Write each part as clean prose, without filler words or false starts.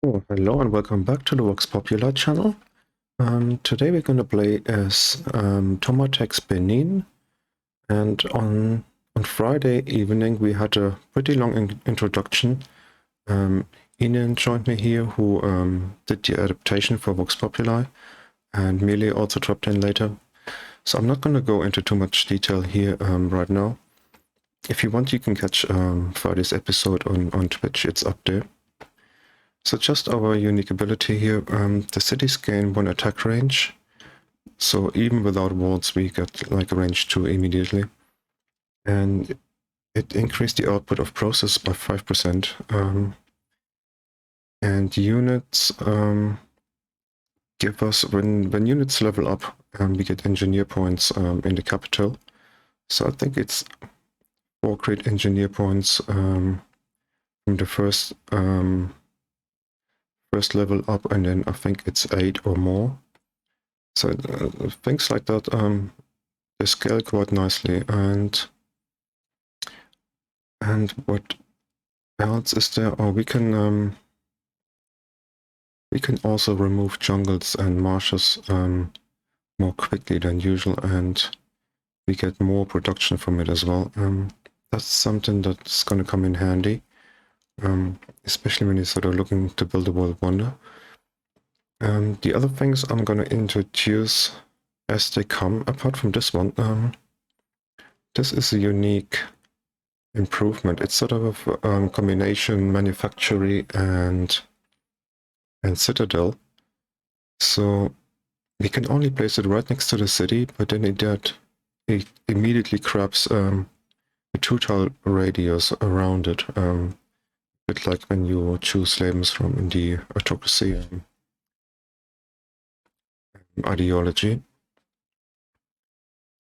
Oh, hello and welcome back to the VoxPopuli channel. Today we're going to play as Tomatex Benin, and on Friday evening we had a pretty long introduction. Ian joined me here, who did the adaptation for VoxPopuli, and Melee also dropped in later. So I'm not going to go into too much detail here right now. If you want, you can catch Friday's episode on Twitch, it's up there. So just our unique ability here, the cities gain 1 attack range, so even without walls we get like range 2 immediately. And it increased the output of process by 5%. And units give us, when units level up, we get engineer points in the capital. So I think it's 4 great engineer points from the first level up, and then I think it's 8 or more. So things like that, they scale quite nicely. And what else is there? Oh, we can also remove jungles and marshes more quickly than usual, and we get more production from it as well. That's something that's going to come in handy, especially when you're sort of looking to build a world wonder. The other things I'm going to introduce as they come, apart from this one, this is a unique improvement. It's sort of a combination manufactory and citadel. So we can only place it right next to the city, but then it immediately grabs a 2-tile radius around it, a bit like when you choose labels from in the autocracy ideology.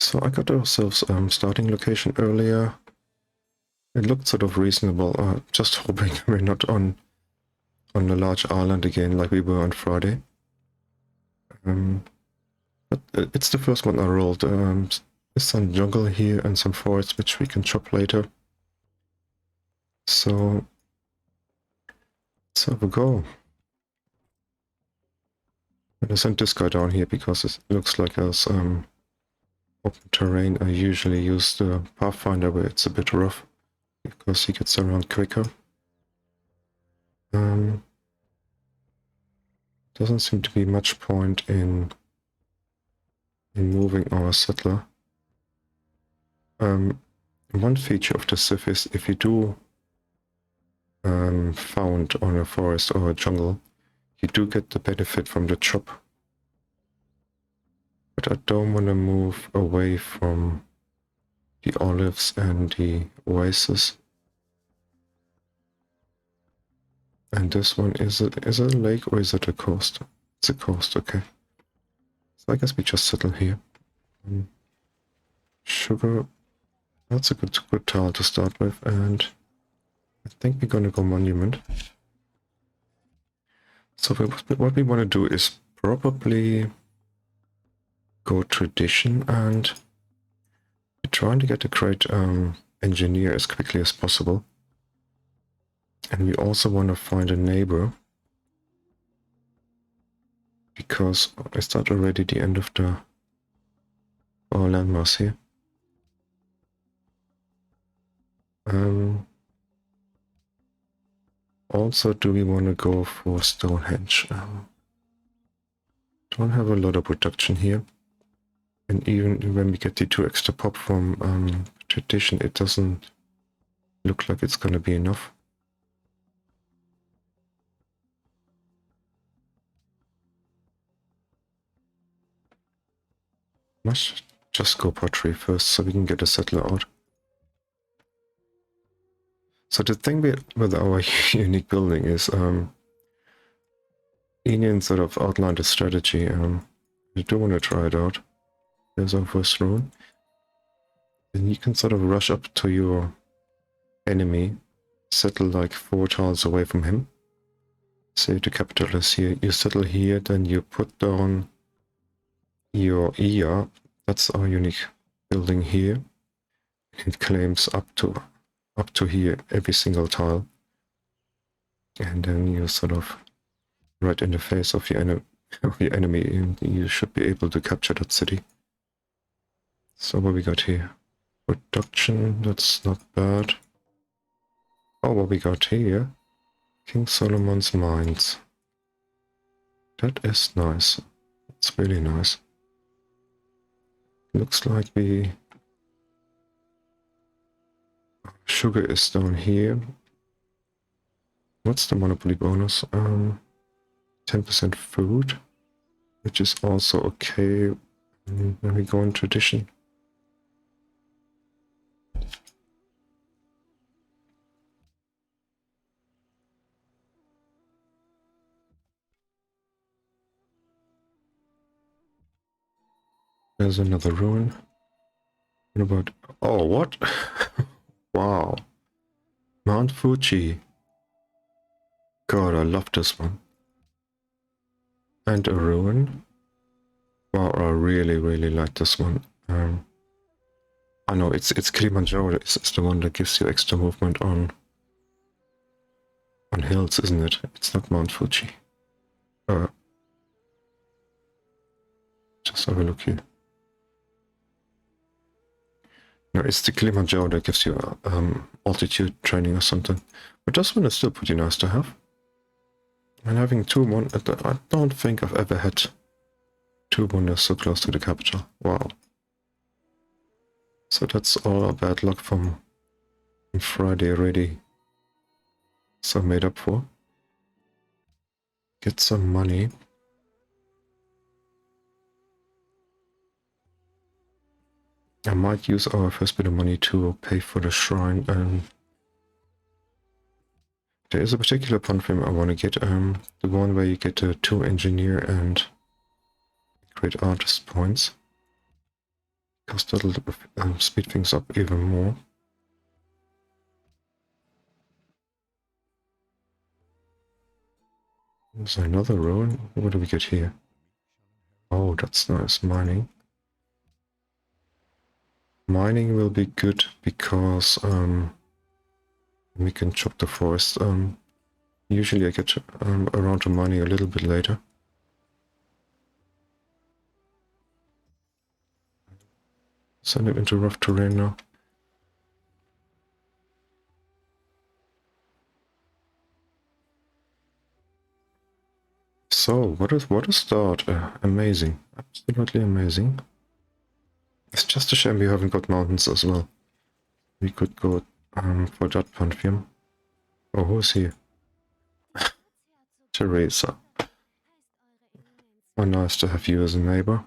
So I got ourselves starting location earlier. It looked sort of reasonable, just hoping we're not on a large island again like we were on Friday. But it's the first one I rolled. There's some jungle here and some forests which we can chop later. So let's have a go. I'm gonna send this guy down here because it looks like there's open terrain. I usually use the Pathfinder where it's a bit rough because he gets around quicker. Doesn't seem to be much point in moving our settler. One feature of the Civ is if you do found on a forest or a jungle, you do get the benefit from the chop. But I don't want to move away from the olives and the oasis. And this one, is it a lake or is it a coast? It's a coast, okay. So I guess we just settle here. Sugar, that's a good tile to start with, and I think we're gonna go monument. So what we want to do is probably go tradition, and we're trying to get a great engineer as quickly as possible. And we also want to find a neighbor, because is that already the end of our landmass here? Also, do we want to go for Stonehenge? Don't have a lot of production here, and even when we get the 2 extra pop from tradition, it doesn't look like it's gonna be enough. Must just go pottery first so we can get a settler out. So the thing with our unique building is Ian sort of outlined a strategy. You do want to try it out. There's our first rune. Then you can sort of rush up to your enemy, settle like 4 tiles away from him. Say the capital is here. You settle here, then you put down your ER. That's our unique building here. It claims up to here every single tile. And then you sort of right in the face of your, of your enemy, and you should be able to capture that city. So what we got here? Production, that's not bad. Oh, what we got here? King Solomon's Mines. That is nice. It's really nice. Looks like we... Sugar is down here. What's the monopoly bonus? 10% food, which is also okay. When we go in tradition. There's another ruin. What about... Oh, what? Wow. Mount Fuji. God, I love this one. And a ruin. Wow, I really, really like this one. I know it's Kilimanjaro. It's the one that gives you extra movement on hills, isn't it? It's not Mount Fuji. Just have a look here. No, it's the Kilimanjaro that gives you altitude training or something. But this one is still pretty nice to have. And having 2-1, I don't think I've ever had 2-1 so close to the capital. Wow. So that's all our bad luck from Friday already. So made up for. Get some money. I might use our first bit of money to pay for the shrine. There is a particular pantheon I want to get. The one where you get 2 engineer and great artist points. Because that'll speed things up even more. There's another ruin. What do we get here? Oh, that's nice. Mining. Mining will be good because we can chop the forest. Usually I get around the money a little bit later. Send it into rough terrain now. So, what a start. Amazing. Absolutely amazing. It's just a shame we haven't got mountains as well. We could go for that pantheon. Oh, who's here? Teresa. Oh, nice to have you as a neighbor.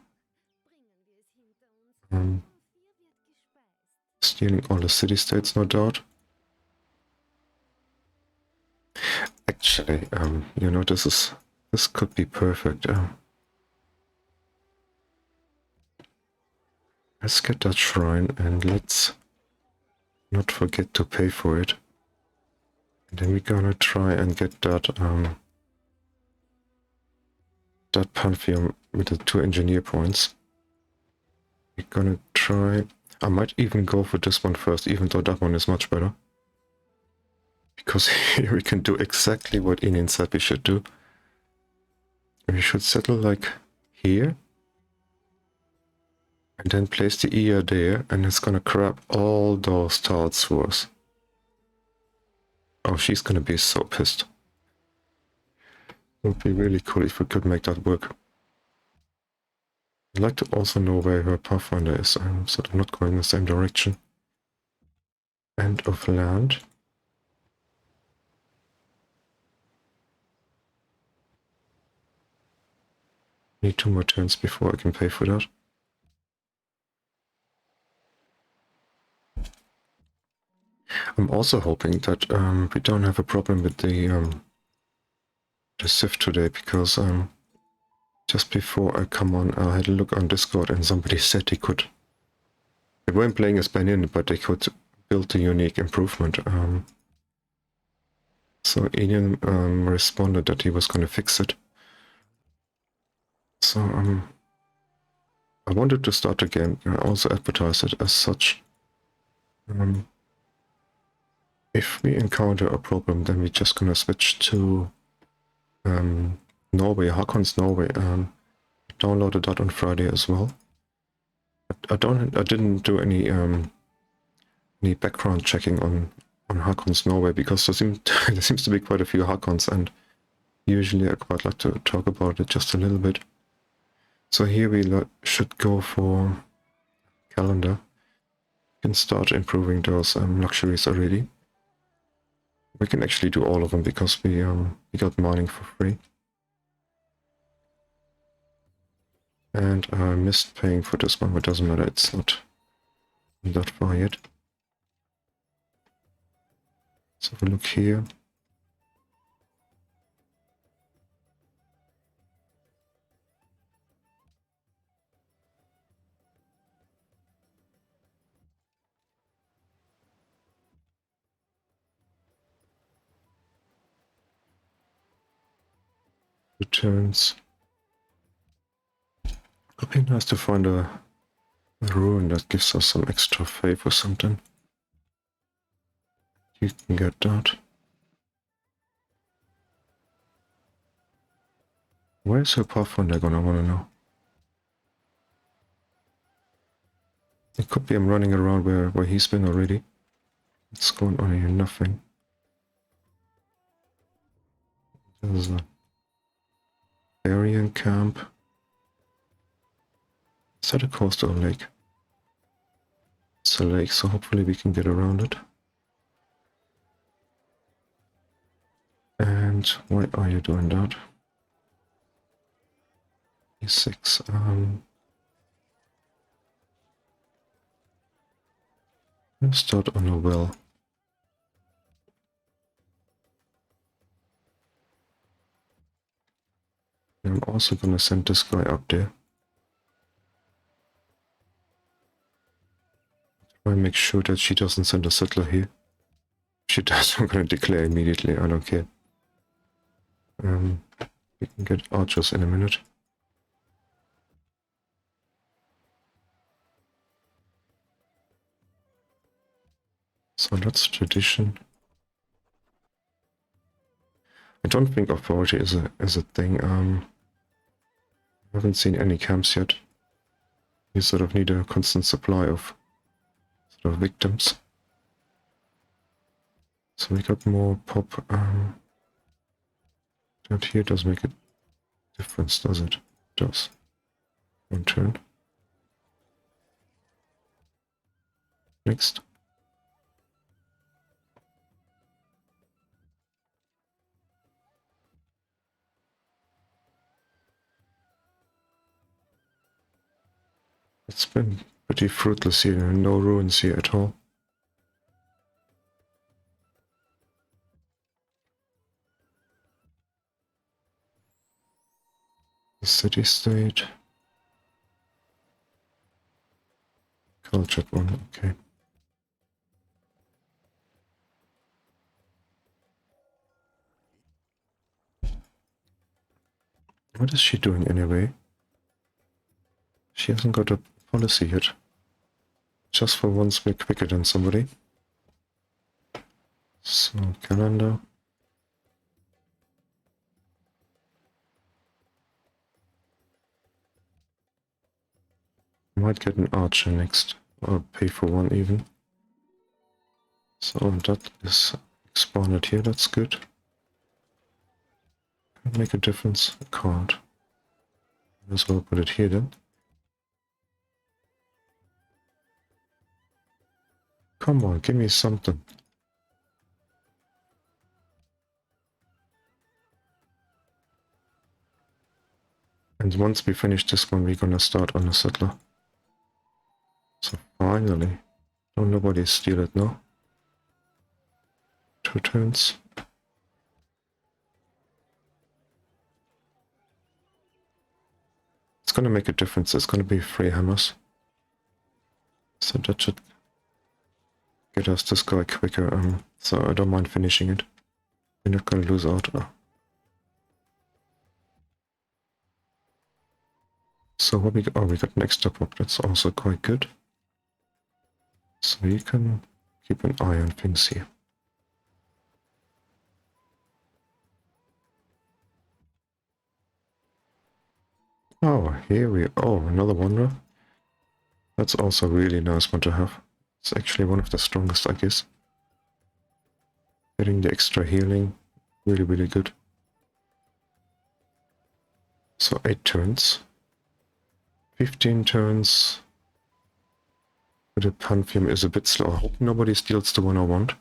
Stealing all the city-states, no doubt. Actually, you know, this could be perfect. Let's get that shrine and let's not forget to pay for it. And then we're gonna try and get that that pantheon with the 2 engineer points. We're gonna try... I might even go for this one first, even though that one is much better. Because here we can do exactly what Inin said we should do. We should settle like here. And then place the ear there, and it's gonna grab all those tiles for us. Oh, she's gonna be so pissed. It would be really cool if we could make that work. I'd like to also know where her pathfinder is, so that I'm not going in the same direction. End of land. Need 2 more turns before I can pay for that. I'm also hoping that we don't have a problem with the Civ today, because just before I come on, I had a look on Discord and somebody said they weren't playing as Benin, but they could build a unique improvement. So Ian responded that he was going to fix it. So I wanted to start again. I also advertised it as such. If we encounter a problem, then we're just gonna switch to Norway, Hakon's Norway. Downloaded that on Friday as well. I didn't do any background checking on Hakon's Norway because there seems to be quite a few Hakons, and usually I quite like to talk about it just a little bit. So here we should go for calendar. We can start improving those luxuries already. We can actually do all of them because we got mining for free. And I missed paying for this one, but it doesn't matter, it's not that far yet. Let's have a look here. Returns. Could be nice to find a ruin that gives us some extra faith or something. You can get that. Where's her pathfinder gonna wanna know? It could be I'm running around where he's been already. What's going on here? Nothing. There's a Aryan camp. Is that a coast or a lake? It's a lake, so hopefully we can get around it. And why are you doing that? E6. Let's start on a well. I'm also gonna send this guy up there. Try and make sure that she doesn't send a settler here. If she does, I'm gonna declare immediately, I don't care. We can get archers in a minute. So that's tradition. I don't think authority is a thing. I haven't seen any camps yet. You sort of need a constant supply of sort of victims. So we got more pop. That here does make a difference, does it? It does. One turn. Next. It's been pretty fruitless here, no ruins here at all. The city-state. Cultured one, okay. What is she doing anyway? She hasn't got a policy yet. Just for once we're quicker than somebody. So, calendar. Might get an archer next, or pay for one even. So that is expanded here, that's good. Can it make a difference? It can't. Might as well put it here then. Come on, give me something. And once we finish this one, we're gonna start on a settler. So finally, don't nobody steal it now. 2 turns. It's gonna make a difference. It's gonna be 3 hammers. So that should get us this guy quicker. So I don't mind finishing it. We're not gonna lose out. So what we got? Oh, we got next up. That's also quite good. So you can keep an eye on things here. Oh, here we... Oh, another wanderer. That's also a really nice one to have. It's actually one of the strongest, I guess. Getting the extra healing. Really, really good. So 8 turns. 15 turns. The Pantheon is a bit slow. I hope nobody steals the one I want.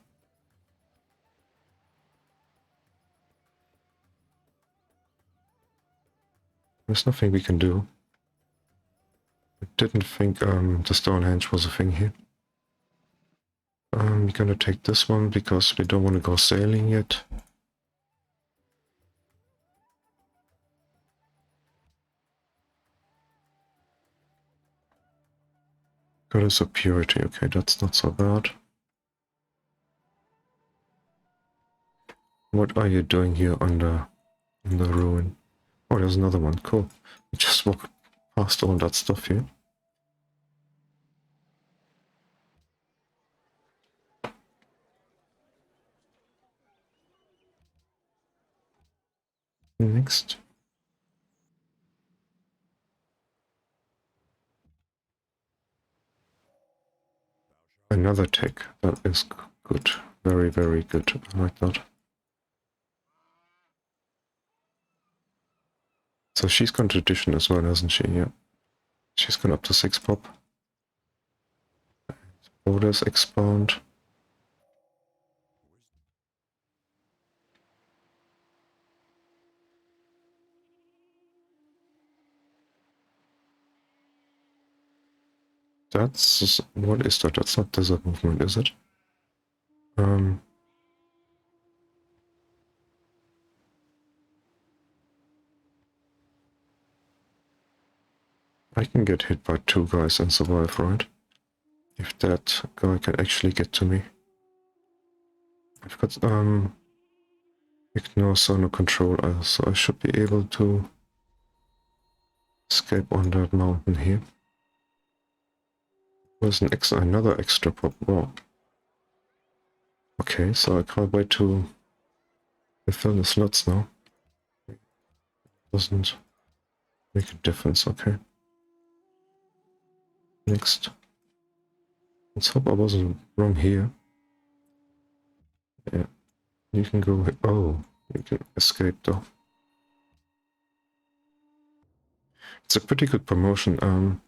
There's nothing we can do. I didn't think the Stonehenge was a thing here. We're gonna take this one because we don't want to go sailing yet. Goddess of Purity. Okay, that's not so bad. What are you doing here on the ruin? Oh, there's another one. Cool. We just walked past all that stuff here. Next. Another tech. That is good. Very, very good. I like that. So she's gone tradition as well, hasn't she? Yeah. She's gone up to 6 pop. Borders expand. That's... What is that? That's not desert movement, is it? I can get hit by 2 guys and survive, right? If that guy can actually get to me. I've got, ignore sonar control, so I should be able to escape on that mountain here. There's another extra pop. Wow. Okay, so I can't wait to fill the slots now. Doesn't make a difference, okay. Next. Let's hope I wasn't wrong here. Yeah, you can go... Oh, you can escape though. It's a pretty good promotion,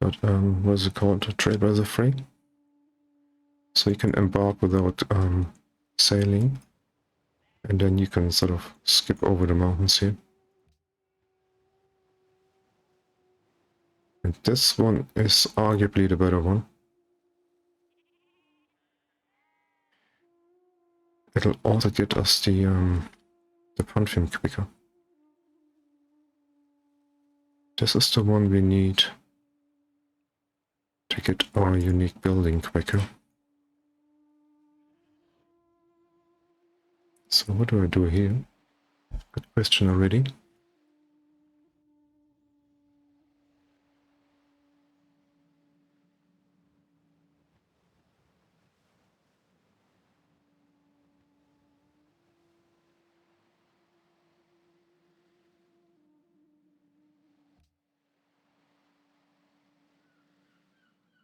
but, what's it called? Trade by the free? So you can embark without, sailing. And then you can sort of skip over the mountains here. And this one is arguably the better one. It'll also get us the Pantheon quicker. This is the one we need to get our unique building quicker. So what do I do here? Good question already.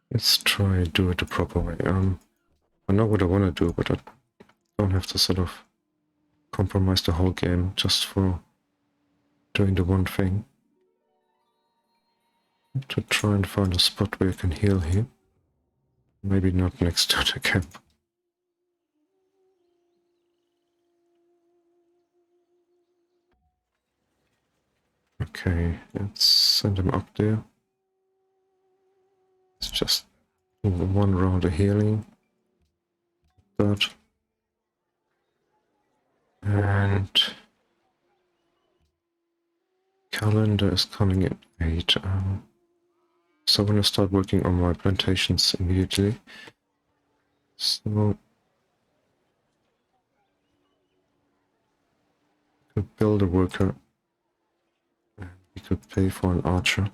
Let's try and do it the proper way. I know what I want to do, but I don't have to sort of compromise the whole game just for doing the one thing. To try and find a spot where I can heal here. Maybe not next to the camp. Okay, let's send him up there. It's just one round of healing. That. And calendar is coming in 8. So I'm gonna start working on my plantations immediately. So we could build a worker. And we could pay for an archer.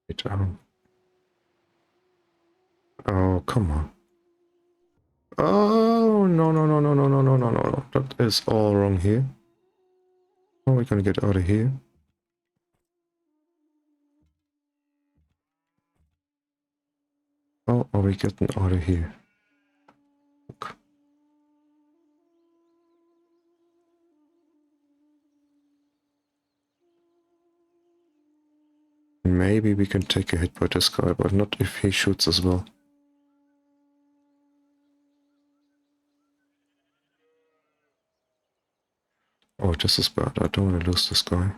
Wait, oh, come on. Oh, no, no, no, no, no, no, no, no, no. That is all wrong here. How are we gonna get out of here? How are we getting out of here? Look. Maybe we can take a hit by this guy, but not if he shoots as well. Oh, this is bad. I don't want to lose this guy.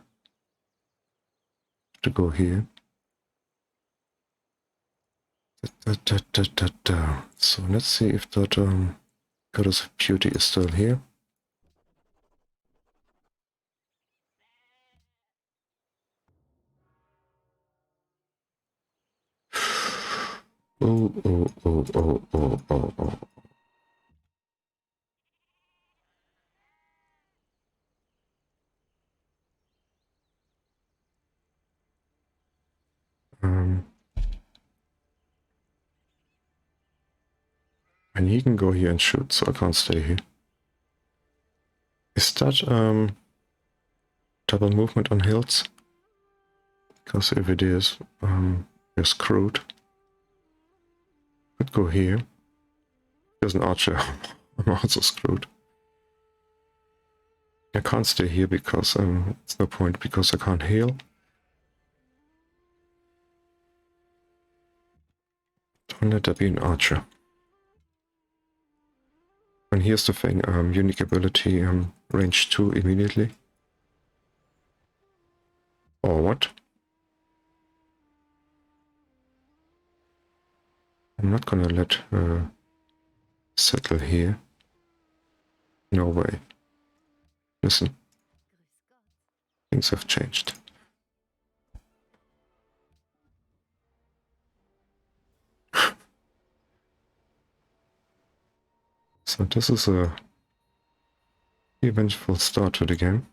To go here. So let's see if that goddess of beauty is still here. Oh, oh, oh, oh, oh, oh, oh. And he can go here and shoot, so I can't stay here. Is that double movement on hills? Because if it is, you're screwed. Could go here. There's an archer. I'm also screwed. I can't stay here because it's no point because I can't heal. Don't let there be an archer. And here's the thing, unique ability, range 2 immediately. Or what? I'm not gonna let her settle here. No way. Listen. Things have changed. So this is a eventful start to the game.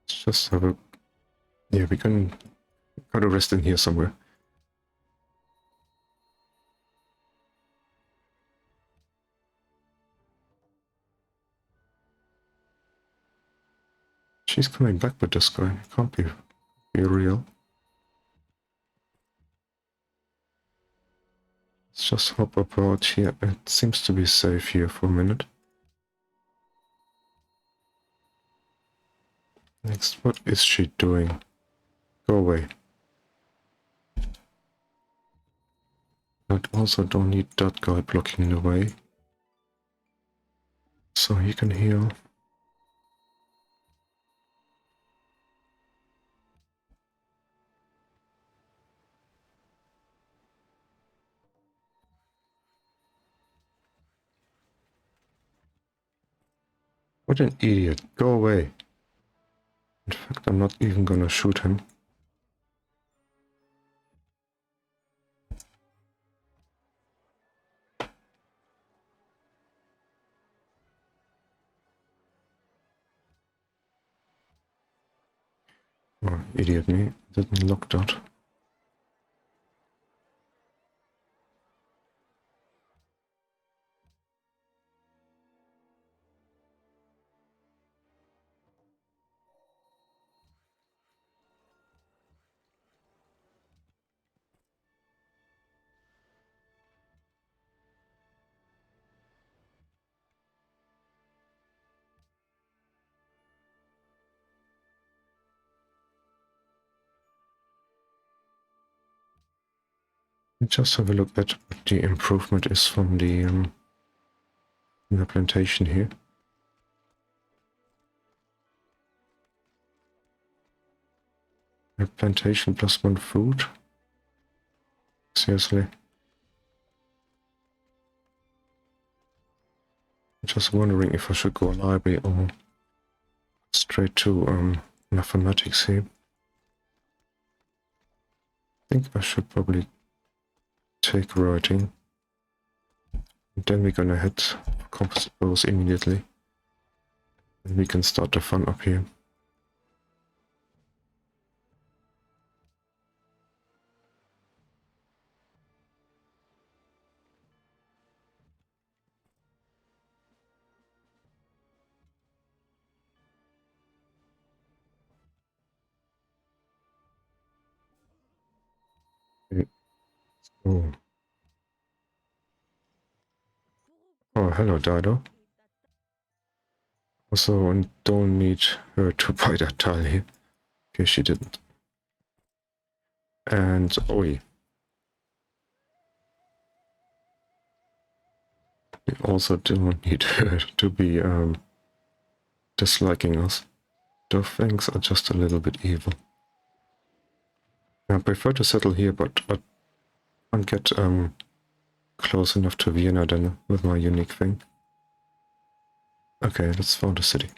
Let's just have a... Yeah, we can... Gotta rest in here somewhere. She's coming back with this guy. It can't be real. Let's just hop about here. It seems to be safe here for a minute. Next, what is she doing? Go away. I also don't need that guy blocking the way. So he can heal. What an idiot. Go away. In fact, I'm not even gonna shoot him. Oh, idiot me. Didn't lock that. Just have a look at what the improvement is from the plantation here. A plantation plus 1 food? Seriously? I'm just wondering if I should go library or straight to mathematics here. I think I should probably take writing. And then we're gonna hit composite bows immediately. And we can start the fun up here. Oh. Oh, hello, Dido. Also, and don't need her to buy that tile here. Okay, she didn't. And, oi. We also don't need her to be, disliking us. Those things are just a little bit evil. I prefer to settle here, but I can't get, close enough to Vienna then with my unique thing. Okay, let's found a city.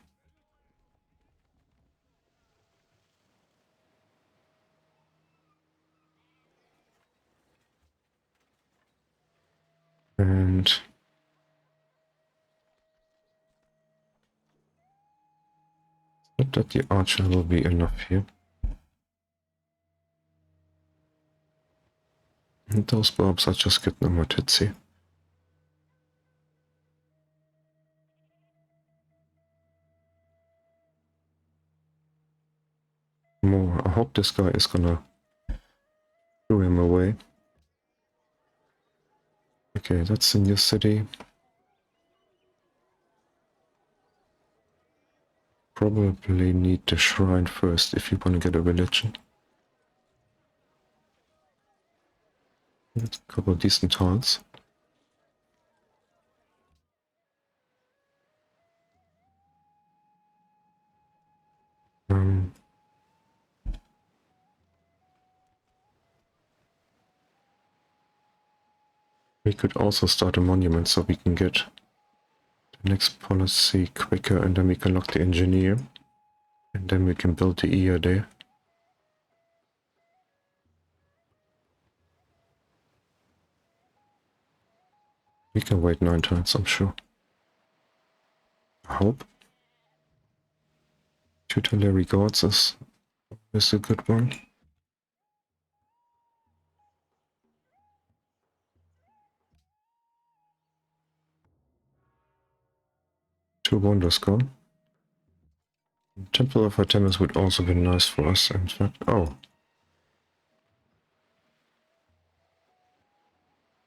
And not that the archer will be enough here. And those barbs are just getting more titsy. More. I hope this guy is gonna throw him away. Okay, that's a new city. Probably need the shrine first if you want to get a religion. A couple of decent tiles. We could also start a monument so we can get the next policy quicker, and then we can lock the engineer. And then we can build the ear there. We can wait 9 turns, I'm sure. I hope. Tutelary guards is a good one. Two wonders gone. Temple of Artemis would also be nice for us, in fact. Oh.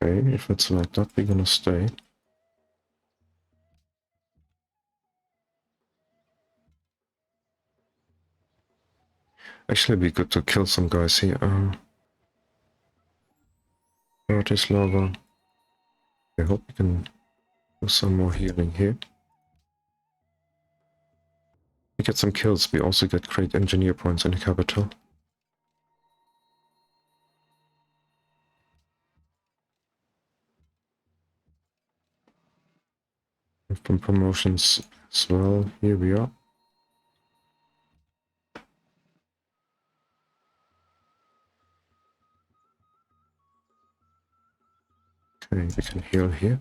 Okay, if it's like that, we're gonna stay. Actually, it'd be good to kill some guys here. Bratislava. I hope we can do some more healing here. We get some kills, we also get great engineer points in the capital. And from promotions as well, here we are. Okay, we can heal here.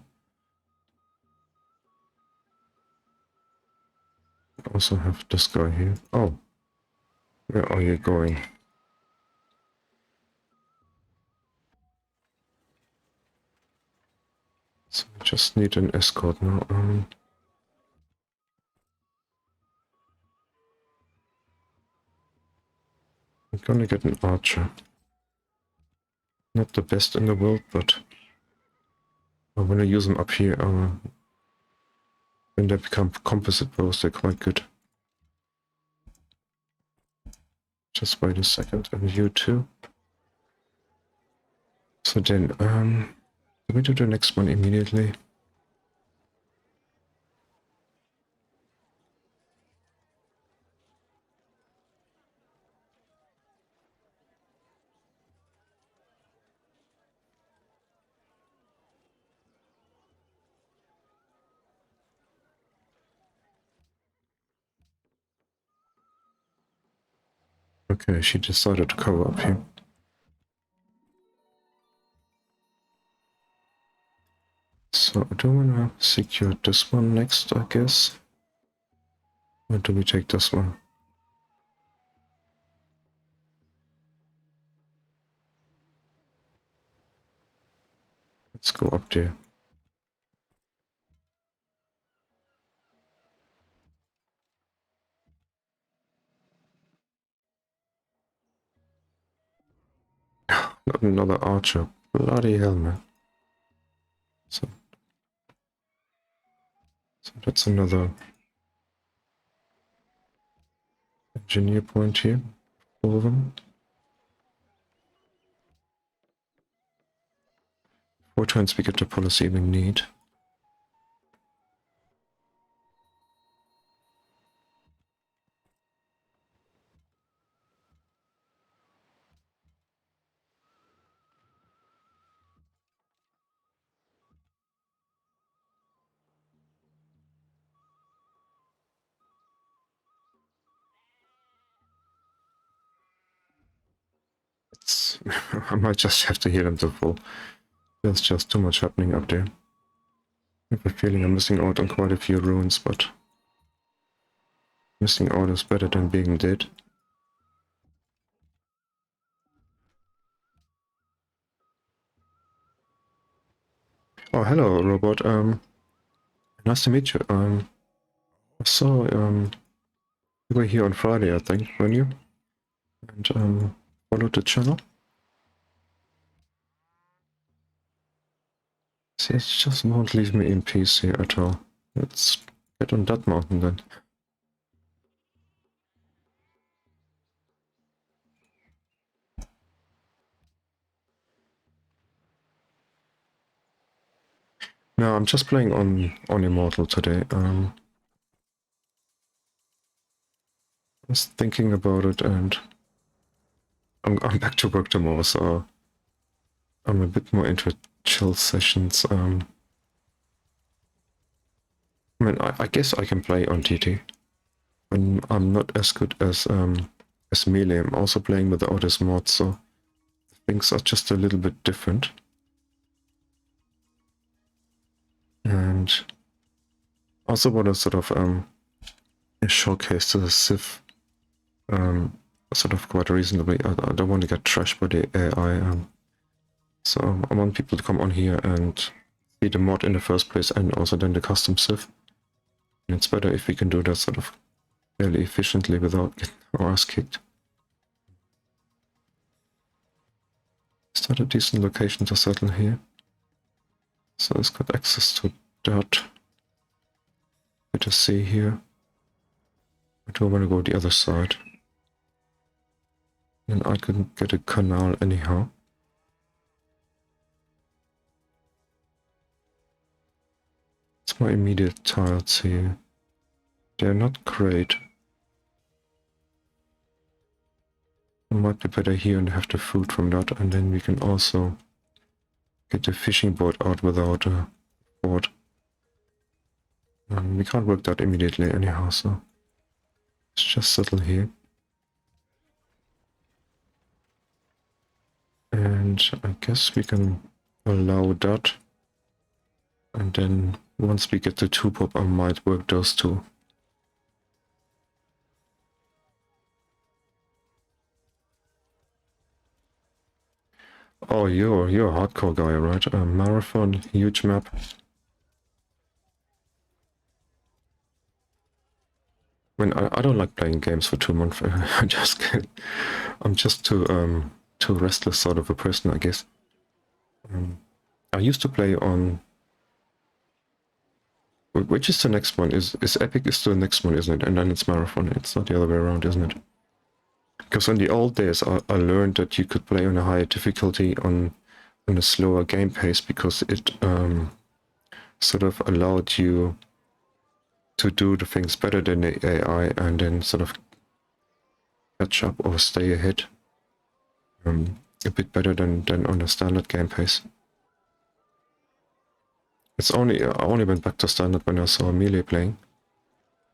We also have this guy here. Oh, where are you going? So we just need an escort now. I'm gonna get an archer. Not the best in the world, but when I use them up here, when they become composite bows, they're quite good. Just wait a second, and you too. So then, do we do the next one immediately? Okay, she decided to cover up here. So I do wanna secure this one next, I guess. Or do we take this one? Let's go up there. Not another archer. Bloody hell, man. So that's another engineer point here. 4 of them. 4 turns we get the policy we need. I might just have to heal them to full. There's just too much happening up there. I have a feeling I'm missing out on quite a few ruins, but missing out is better than being dead. Oh, hello, robot. Nice to meet you. I saw you were here on Friday, I think, weren't you? And followed the channel. See, it just won't leave me in peace here at all. Let's get on that mountain then. No, I'm just playing on Immortal today. I was thinking about it, and I'm back to work tomorrow, so I'm a bit more into chill sessions. I mean, I guess I can play on TT. And I'm not as good as Melee. I'm also playing with the Otis mod, so things are just a little bit different. And also want to sort of showcase the Civ sort of quite reasonably. I don't want to get trashed by the AI. So I want people to come on here and see the mod in the first place, and also then the custom Civ. And it's better if we can do that sort of fairly efficiently without getting our ass kicked. Is that a decent location to settle here? So it's got access to that. Bit to see here. I don't want to go the other side. And I can get a canal anyhow. It's my immediate tiles here. They're not great. It might be better here and have the food from that, and then we can also get the fishing boat out without a board. We can't work that immediately anyhow, so let's just settle here. And I guess we can allow that. And then once we get the 2 pop, I might work those 2. Oh, you're a hardcore guy, right? Marathon, huge map. I mean, I don't like playing games for 2 months. I'm just too restless sort of a person, I guess. I used to play on. Which is the next one? Is Epic is the next one, isn't it? And then it's Marathon. It's not the other way around, isn't it? Because in the old days, I learned that you could play on a higher difficulty on a slower game pace, because it sort of allowed you to do the things better than the AI, and then sort of catch up or stay ahead a bit better than on a standard game pace. I only went back to standard when I saw Melee playing.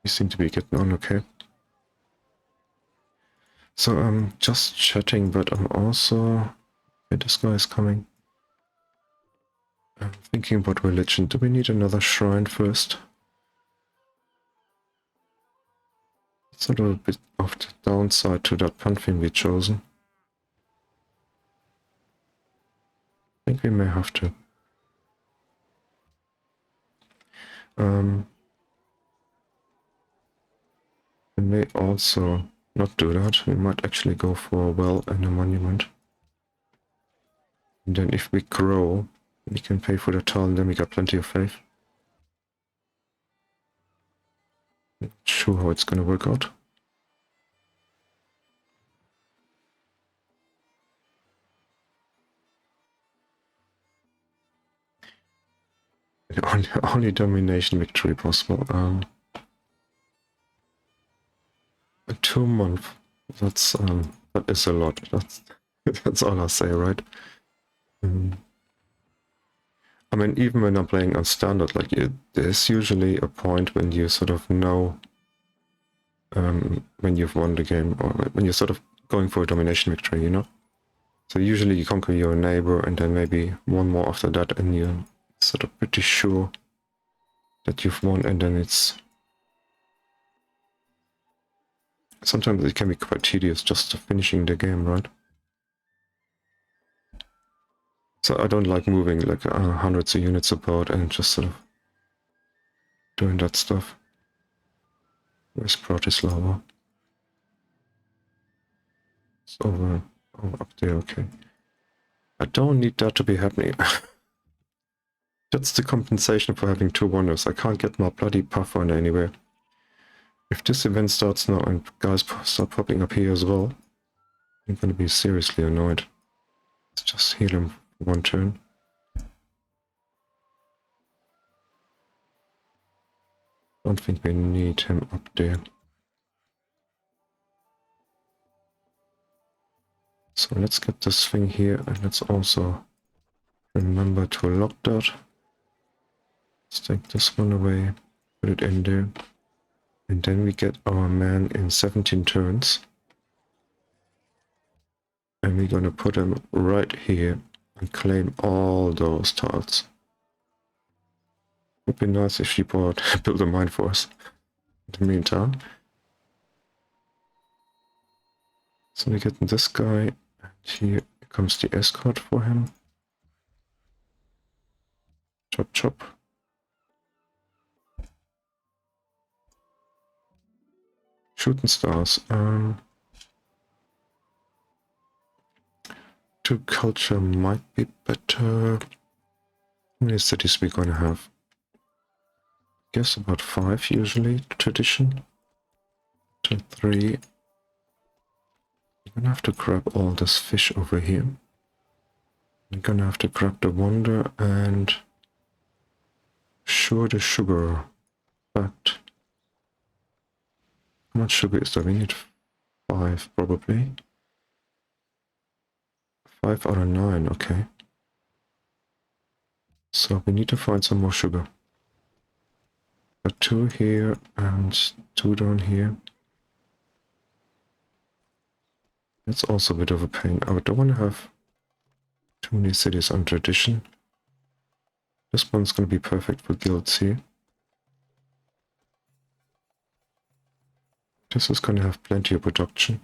We seem to be getting on okay. So I'm just chatting, but I'm also... Okay, this guy is coming. I'm thinking about religion. Do we need another shrine first? It's a little bit of the downside to that pantheon we've chosen. I think we may have to. We may also not do that. We might actually go for a well and a monument. And then if we grow, we can pay for the tile, and then we got plenty of faith. Not sure how it's gonna work out. Only domination victory possible. 2 months. That is a lot. That's all I'll say, right? I mean, even when I'm playing on standard, like there's usually a point when you sort of know when you've won the game, or when you're sort of going for a domination victory, you know? So usually you conquer your neighbor and then maybe one more after that, and you're sort of pretty sure that you've won, and then it's... Sometimes it can be quite tedious just finishing the game, right? So I don't like moving like hundreds of units about and just sort of doing that stuff. Where's Bratislava? It's over up there, okay. I don't need that to be happening. That's the compensation for having 2 wonders. I can't get my bloody puffer anywhere. If this event starts now and guys start popping up here as well, I'm gonna be seriously annoyed. Let's just heal him for 1 turn. Don't think we need him up there. So let's get this thing here, and let's also remember to lock that. Let's take this one away, put it in there, and then we get our man in 17 turns. And we're gonna put him right here and claim all those tiles. Would be nice if she built a mine for us in the meantime. So we get this guy, and here comes the escort for him. Chop chop. Shooting stars. 2 culture might be better. How many cities we're gonna have? Guess about 5 usually. Tradition. To 3. I'm gonna have to grab all this fish over here. I'm gonna have to grab the wonder and sure the sugar. But how much sugar is there? We need 5 probably. 5 out of 9, okay. So we need to find some more sugar. Got 2 here and 2 down here. That's also a bit of a pain. I don't want to have too many cities on tradition. This one's going to be perfect for guilds here. This is going to have plenty of production.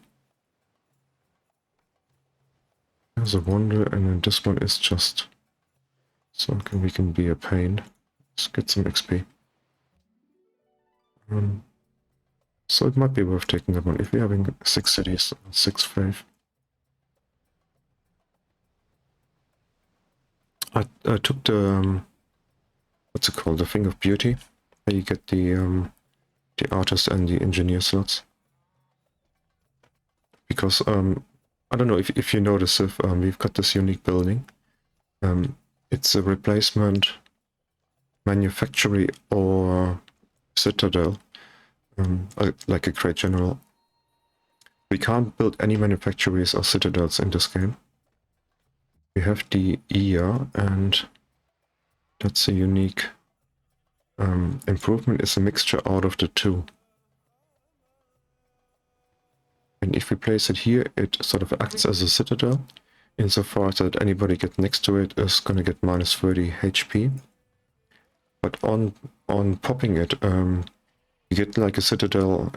There's a wonder, and then this one is just so we can be a pain. Let's get some XP. So it might be worth taking that one if we're having 6 cities, 6 faith. I took the what's it called? The thing of beauty. Where you get the artist and the engineer slots. Because I don't know if you notice if we've got this unique building. It's a replacement manufactory or citadel. Like a great general. We can't build any manufactories or citadels in this game. We have the EA, and that's a unique improvement. Is a mixture out of the 2. And if we place it here, it sort of acts as a citadel, insofar that anybody get next to it is going to get minus 30 HP. But on popping it, you get like a citadel,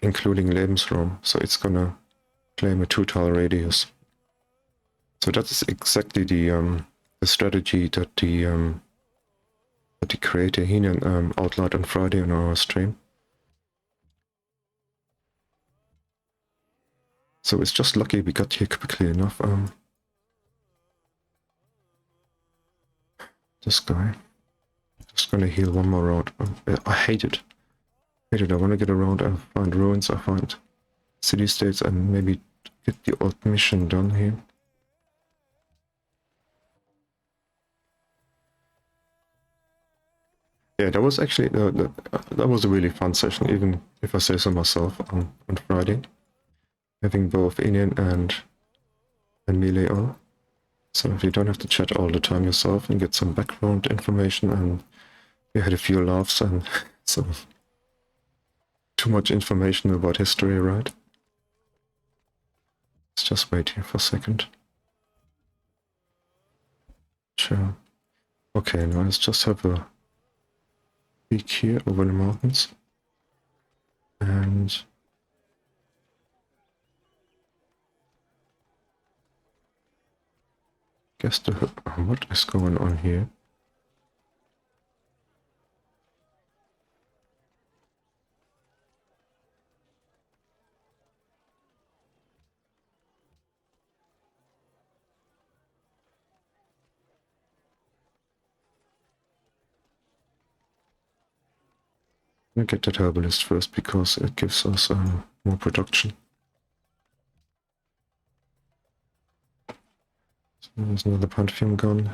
including Lebensraum, so it's gonna claim a 2-tile radius. So that's exactly the strategy that the creator Heenan outlined on Friday on our stream. So it's just lucky we got here quickly enough. this guy. Just gonna heal one more round. I hate it. Hate it. I want to get around and find ruins. I find city-states and maybe get the old mission done here. Yeah, that was actually that was a really fun session, even if I say so myself, on Friday. Having both Indian and melee on. So that you don't have to chat all the time yourself and get some background information, and we had a few laughs and some too much information about history, right? Let's just wait here for a second. Sure. Okay, now let's just have a peek here over the mountains. And guess what is going on here? We'll get that herbalist first because it gives us more production. So there's another Pantheon gun.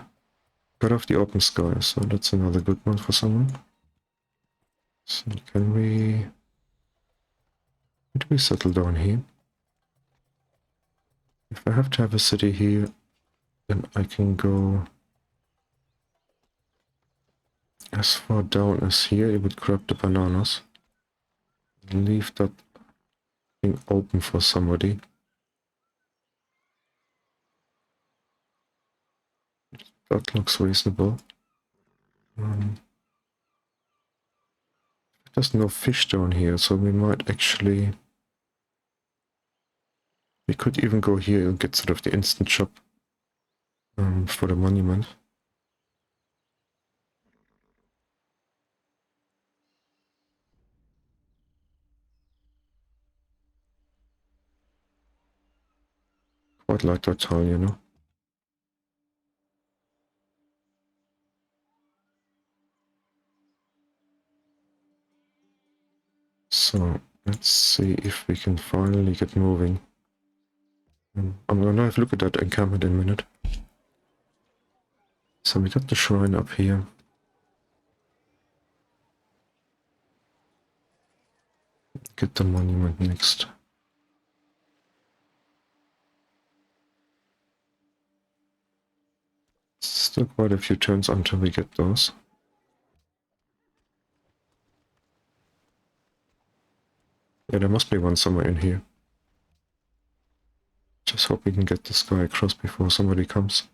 Got off the open sky, so that's another good one for someone. So can we... Where do we settle down here? If I have to have a city here, then I can go as far down as here. It would grab the bananas. Leave that thing open for somebody. That looks reasonable. There's no fish down here, so we might actually... We could even go here and get sort of the instant shop for the monument. Quite like that tile, you know. So let's see if we can finally get moving. I'm gonna have a look at that encampment in a minute. So we got the shrine up here. Get the monument next. Still quite a few turns until we get those. Yeah, there must be one somewhere in here. Just hope we can get this guy across before somebody comes.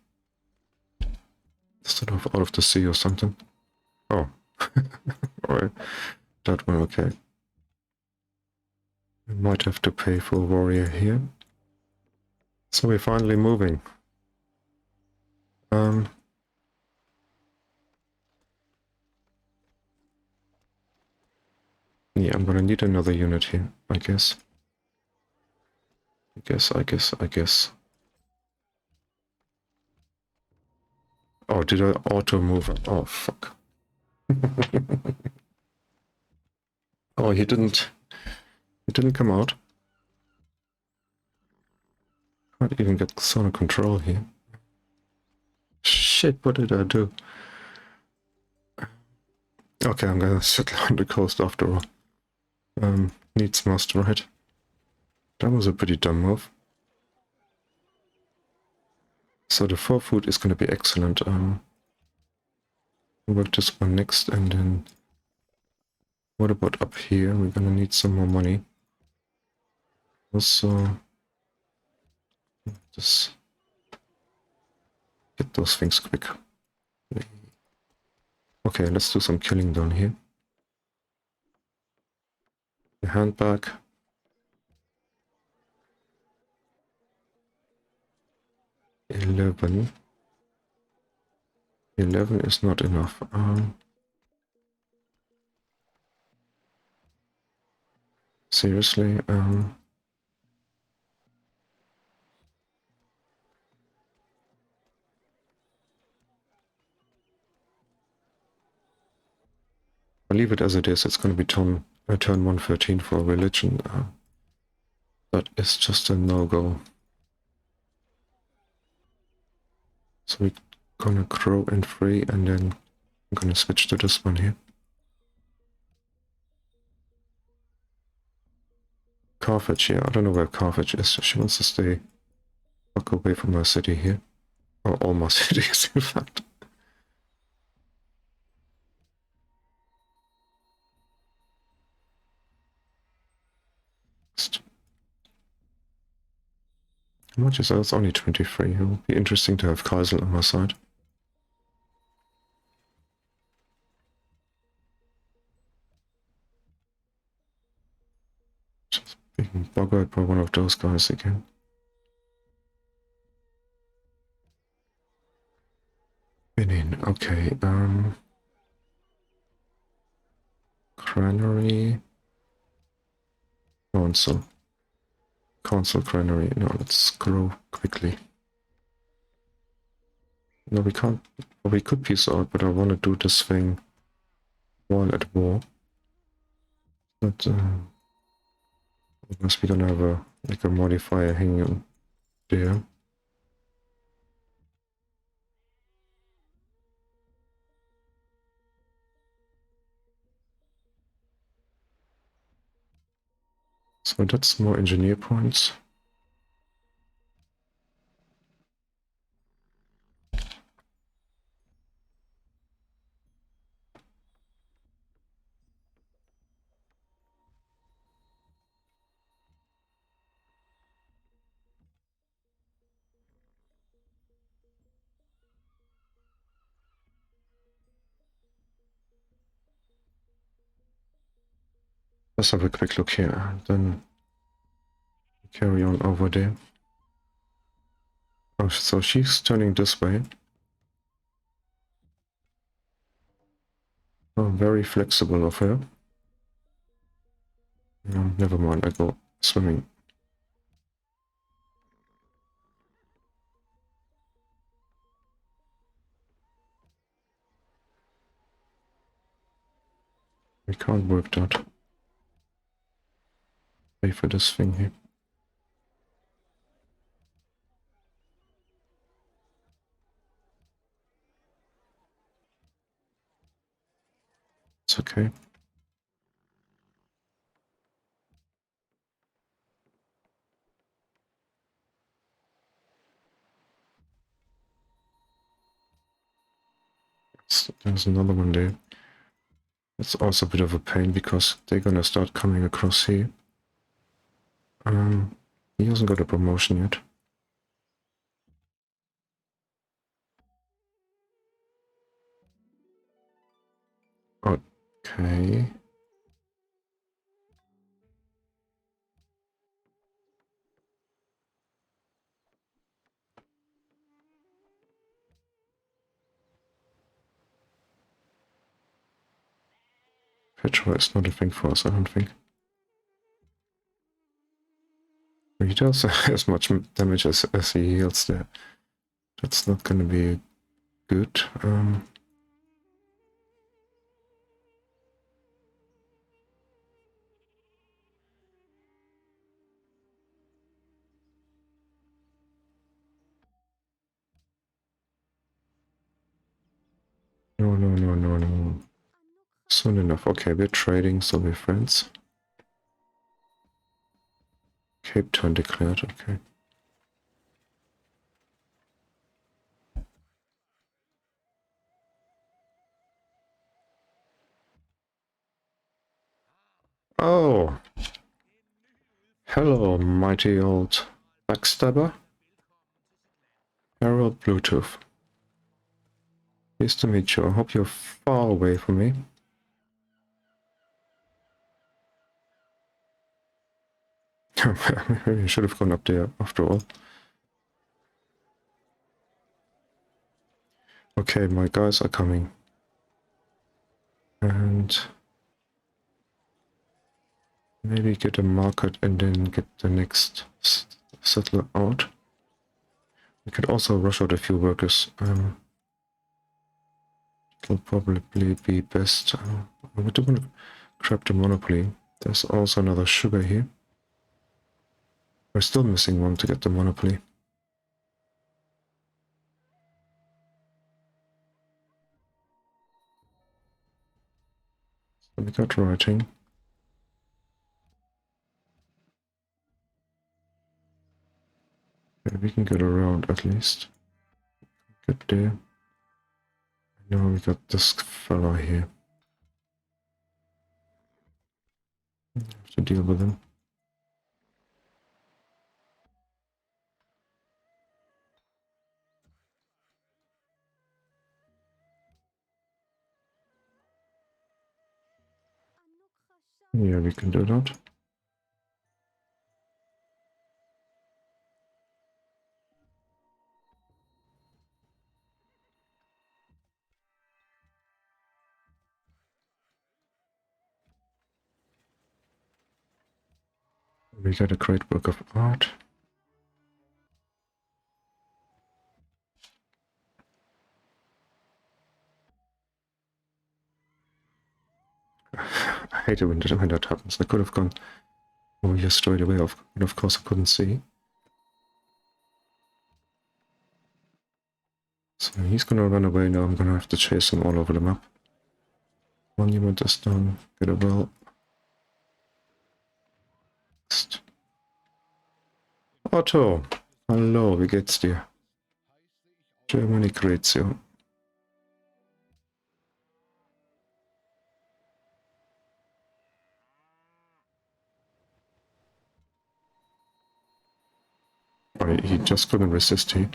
Instead of out of the sea or something. Oh. Alright. That one, okay. We might have to pay for a warrior here. So we're finally moving. Yeah, I'm gonna need another unit here, I guess. I guess. Oh, did I auto move? Oh, fuck. Oh, he didn't come out. Can't even get zone control here. Shit, what did I do? Okay, I'm gonna settle on the coast after all. Needs must, right? That was a pretty dumb move. So the 4 food is gonna be excellent. We'll work this one next, and then what about up here? We're gonna need some more money. Also, just get those things quick. Okay, let's do some killing down here. The handbag. 11. 11 is not enough. Seriously, I leave it as it is. It's going to be turn 113 for religion. That is just a no-go. So we're gonna grow in 3 and then I'm gonna switch to this one here. Carthage, yeah, I don't know where Carthage is. She wants to stay fuck away from her city here. Or all my cities, in fact. How much is that? It's only 23. It would be interesting to have Kaisel on my side. Just being buggered by one of those guys again. Benin, okay, Granary. Council. Council Granary. No, let's grow quickly. No, we can't. Well, we could peace out, but I want to do this thing while at war. But, unless we're gonna have a, like a modifier hanging on there. So that's more engineer points. Let's have a quick look here, then carry on over there. Oh, so she's turning this way. Oh, very flexible of her. No, never mind, I go swimming. We can't work that. Pay for this thing here. It's okay. There's another one there. It's also a bit of a pain because they're gonna start coming across here. He hasn't got a promotion yet. Okay. Petrol is not a thing for us, I don't think. He does as much damage as he heals there. That's not gonna be good. No. Soon enough. Okay, we're trading, so we're friends. Cape Town declared, okay. Oh! Hello, mighty old backstabber. Harold Bluetooth. Nice to meet you. I hope you're far away from me. Maybe I should have gone up there after all. Okay, my guys are coming. And maybe get a market and then get the next settler out. We could also rush out a few workers. It'll probably be best. we do want to grab the monopoly. There's also another sugar here. We're still missing one to get the monopoly. So we got writing. Okay, we can get around at least. Get there. Now we got this fella here. We have to deal with him. Yeah, we can do that. We got a great work of art. I hate it when that happens. I could have gone over here straight away, but of course I couldn't see. So he's gonna run away now. I'm gonna have to chase him all over the map. Monument is done. Get a well. Otto! Hallo, wie geht's dir? Germany Grezio. He just couldn't resist, he.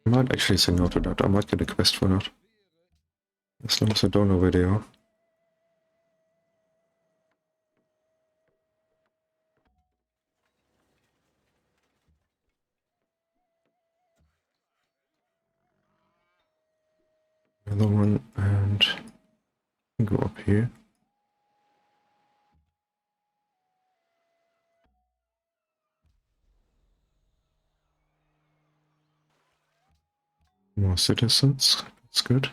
I might actually say no to that. I might get a quest for that. As long as I don't know where they are. Another one, and go up here. More citizens. That's good.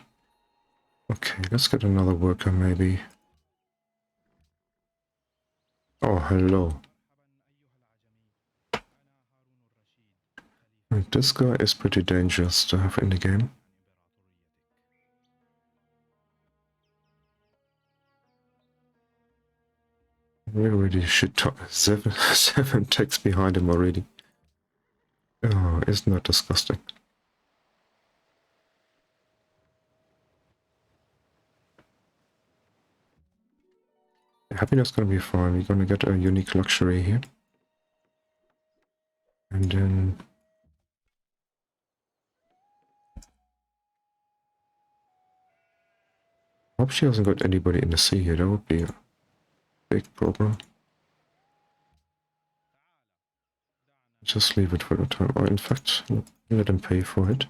Okay, let's get another worker maybe. Oh, hello. And this guy is pretty dangerous to have in the game. We already should talk. Seven techs behind him already. Oh, isn't that disgusting? Happiness gonna be fine. We're gonna get a unique luxury here. And then... hope she hasn't got anybody in the sea here. That would be a big problem. Just leave it for the time. Or in fact, let them pay for it.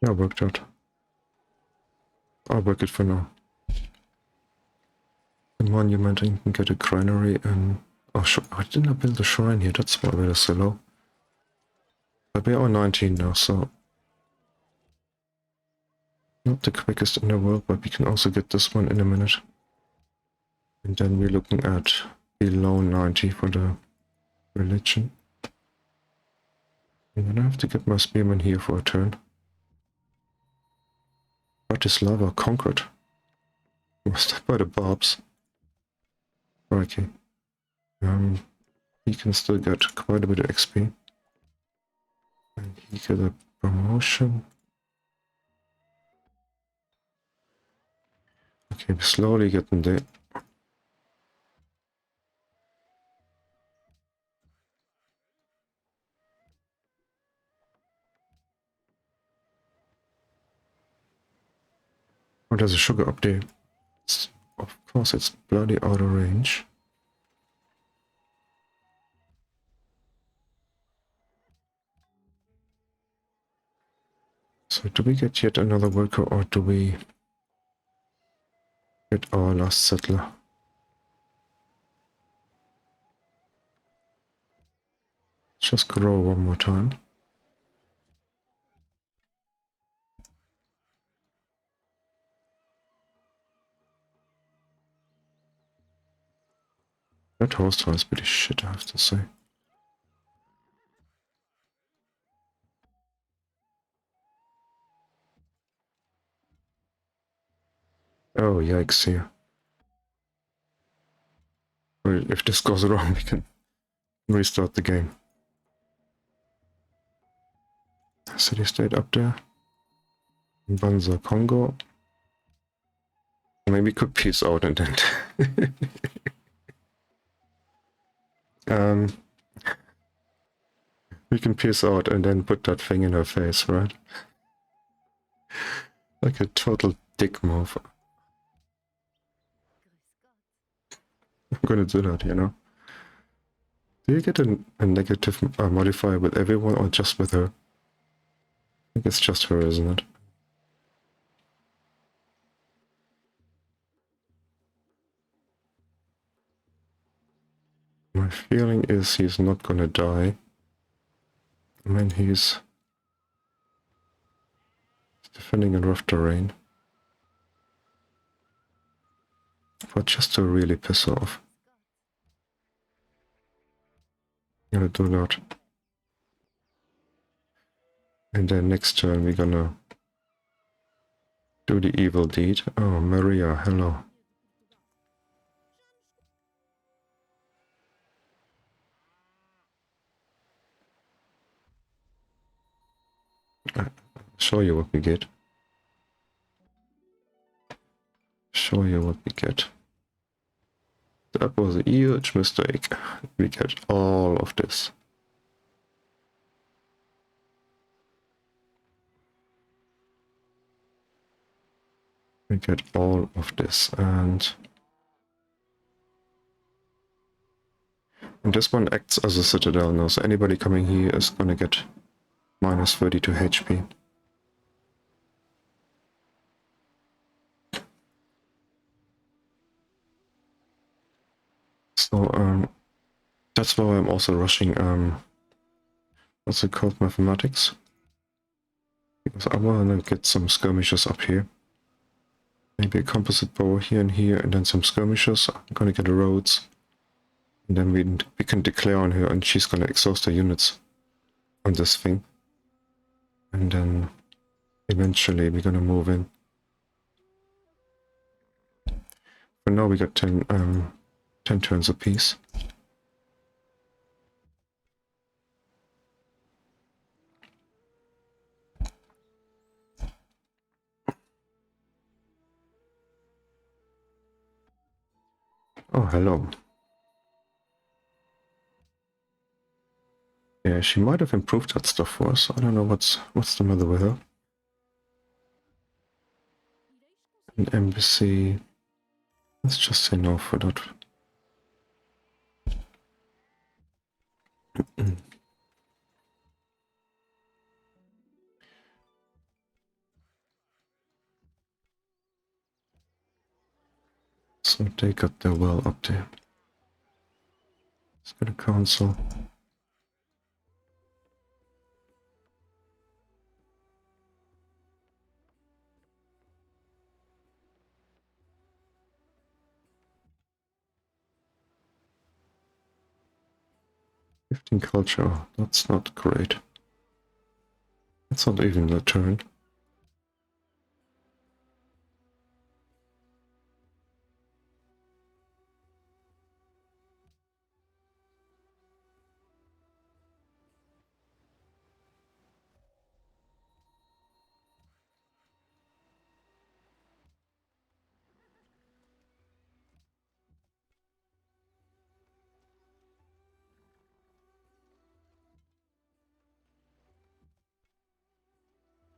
Yeah, worked out. I'll work it for now. The monument, you can get a granary and... oh, I didn't build a shrine here. That's why we're so low. But we are 19 now, so... not the quickest in the world, but we can also get this one in a minute. And then we're looking at below 90 for the religion. And then I have to get my spearman here for a turn. Bratislava conquered. Was that by the Barbs? Okay. He can still get quite a bit of XP. And he get a promotion. Okay, we're slowly getting there. Oh, there's a sugar up there. Of course, it's bloody out of range. So do we get yet another worker, or do we get our last settler? Just grow one more time. That host is pretty shit, I have to say. Oh, yikes, here. Well, if this goes wrong, we can restart the game. City state up there. Banza Congo. Maybe we could peace out and then... we can peace out and then put that thing in her face, right? Like a total dick move. I'm gonna do that, you know? Do you get a negative modifier with everyone or just with her? I think it's just her, isn't it? My feeling is he's not gonna die. I mean, he's defending in rough terrain. But just to really piss off. Gonna do that. And then next turn we're gonna do the evil deed. Oh, Maria, hello. I'll show you what we get. Show you what we get. That was a huge mistake. We get all of this. We get all of this, and this one acts as a citadel now, so anybody coming here is gonna get minus 32 HP. So that's why I'm also rushing what's it called, mathematics, because I want to get some skirmishes up here. Maybe a composite bow here and here, and then some skirmishes. I'm gonna get the roads, and then we can declare on her, and she's gonna exhaust her units on this thing, and then eventually we're gonna move in. For now we got 10 turns apiece. Oh, hello. Yeah, she might have improved that stuff for us. I don't know what's the matter with her. An embassy. Let's just say no for that. So they got their well up there. Let's get a council. Culture, that's not great. That's not even a turn.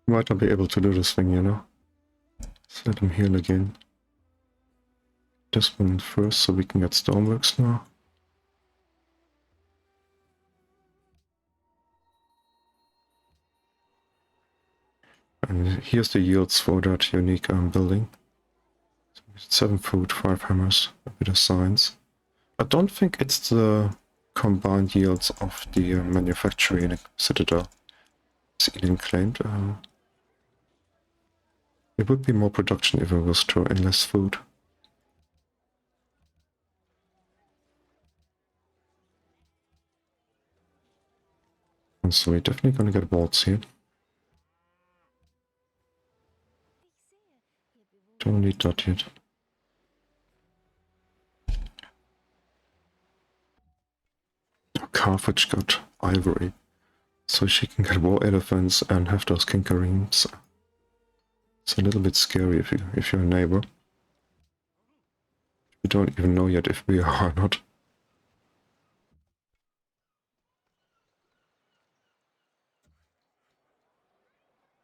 Might not be able to do this thing, you know. Let's let him heal again. This one first so we can get stoneworks now. And here's the yields for that unique building. 7 food, 5 hammers, a bit of science. I don't think it's the combined yields of the manufacturing citadel, as Eden claimed. It would be more production if it was throw in less food. And so we're definitely gonna get walls here. Don't need that yet. Carthage got ivory, so she can get war elephants and have those kinkareens. It's a little bit scary if you're a neighbor. We don't even know yet if we are or not.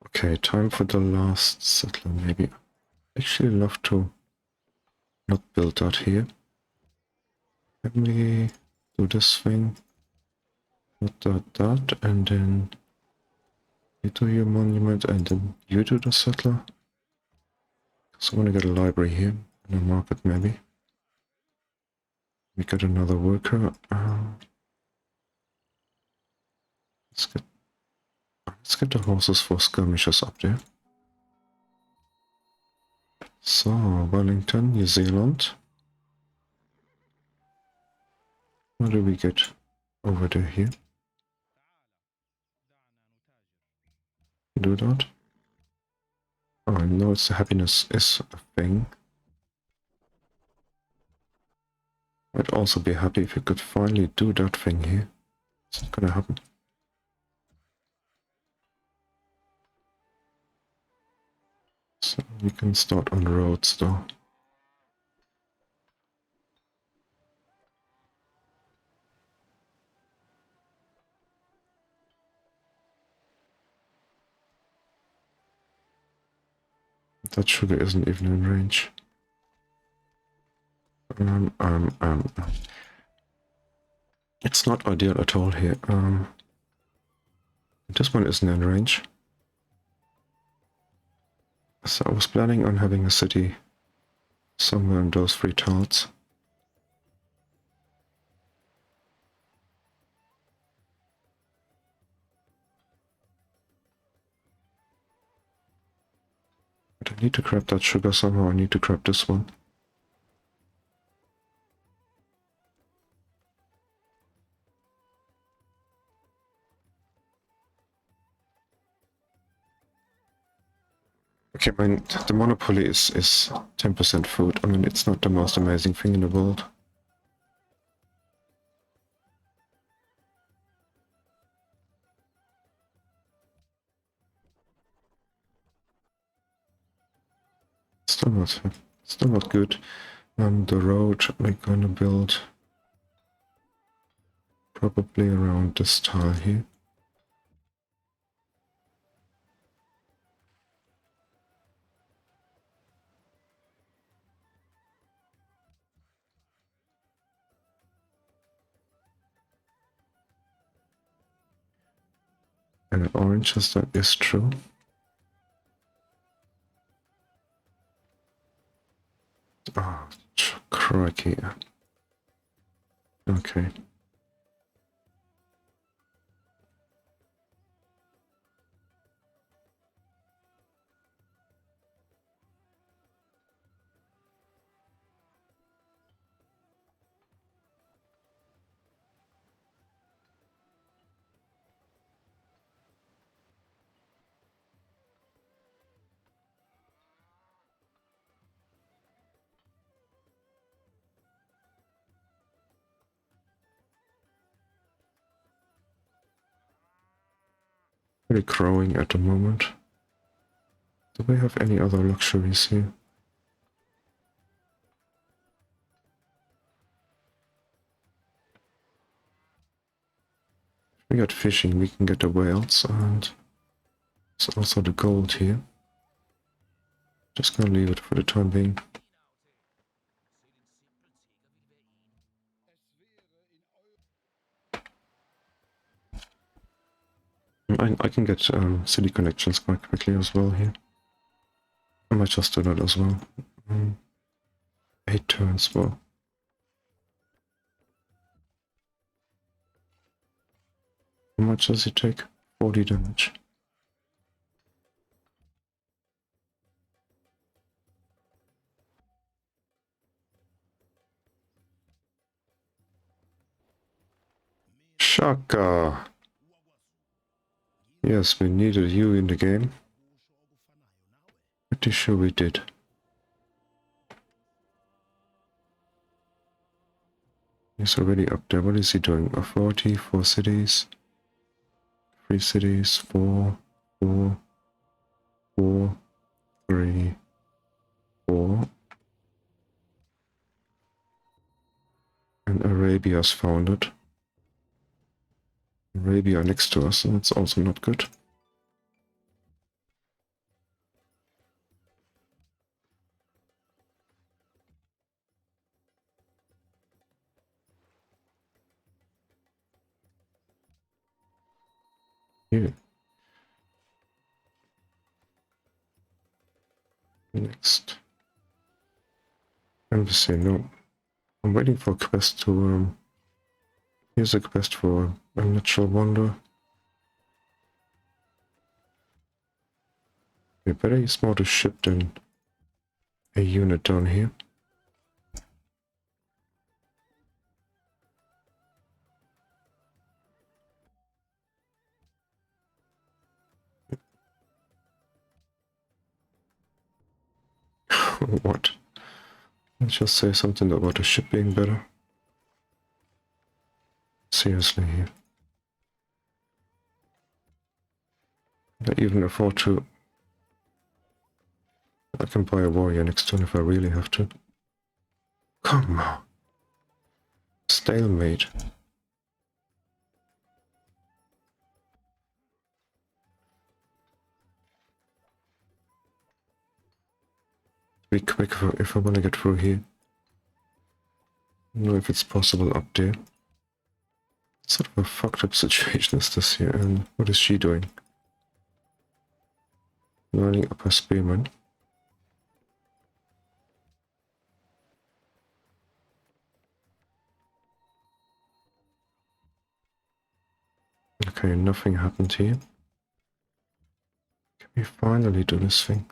Okay, time for the last settler maybe. Actually love to not build that here. Let me do this thing. That, and then you do your monument, and then you do the settler. So I want to get a library here, and a market maybe. We got another worker. Let's get the horses for skirmishers up there. So, Wellington, New Zealand. What do we get over there here? Do that. Oh, I know it's happiness is a thing. I'd also be happy if you could finally do that thing here. It's not gonna happen. So we can start on roads though. That sugar isn't even in range. It's not ideal at all here. This one isn't in range. So I was planning on having a city somewhere in those 3 tiles. But I need to grab that sugar somehow. I need to grab this one. Okay, I mean, the monopoly is 10% food. I mean, it's not the most amazing thing in the world. Still not good. The road we're gonna build probably around this tile here. And oranges, that is true. Oh, crikey. Okay. Really growing at the moment. Do we have any other luxuries here? We got fishing, we can get the whales, and there's also the gold here. Just gonna leave it for the time being. I can get city connections quite quickly as well here. I might just do that as well. 8 turns, well. How much does he take? 40 damage. Shaka! Yes, we needed you in the game. Pretty sure we did. He's already up there. What is he doing? A 40, 4 cities. 3 cities, 4, 4, 4, 3, 4. And Arabia's founded. Arabia next to us, and it's also not good. Here. Next. Embassy, no. I'm waiting for a quest to, here's a quest for a natural wonder. We better use more to ship than a unit down here. What? Let's just say something about the ship being better. Seriously here. I even afford to... I can buy a warrior next turn if I really have to. Come on. Stalemate. Be quick if I want to get through here. I don't know if it's possible up there. What sort of a fucked up situation is this here? And what is she doing? Lining up her spearman. Okay, nothing happened here. Can we finally do this thing?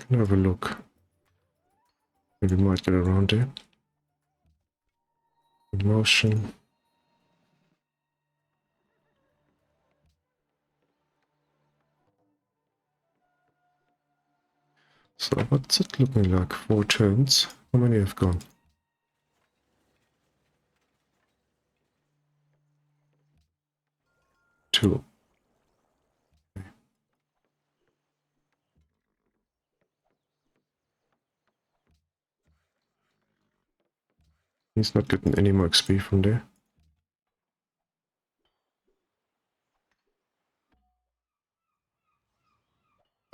Can have a look. Maybe we might get around there. Motion. So what's it looking like? 4 turns. How many have gone? 2. He's not getting any more XP from there.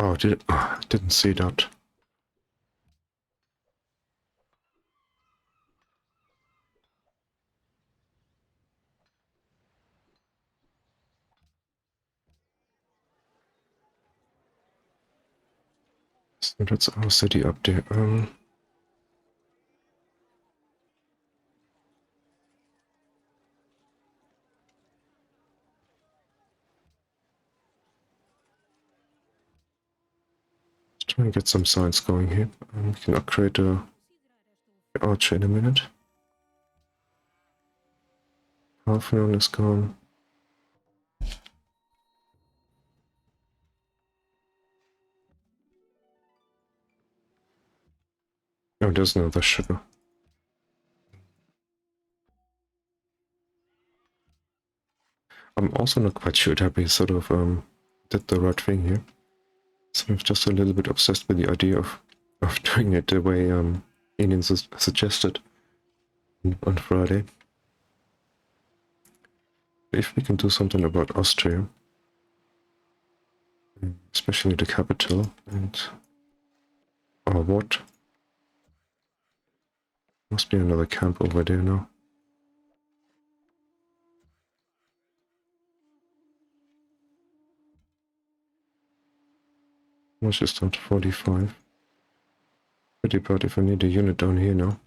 Oh, didn't see that. So that's our city up there. Let's try and get some science going here. We can upgrade the archer in a minute. Half-Noon is gone. Oh, there's another sugar. I'm also not quite sure that we sort of did the right thing here. So I'm just a little bit obsessed with the idea of of doing it the way Ian suggested on Friday. If we can do something about Austria, especially the capital, and or what? Must be another camp over there now. Let's just start 45. Pretty bad if I need a unit down here now.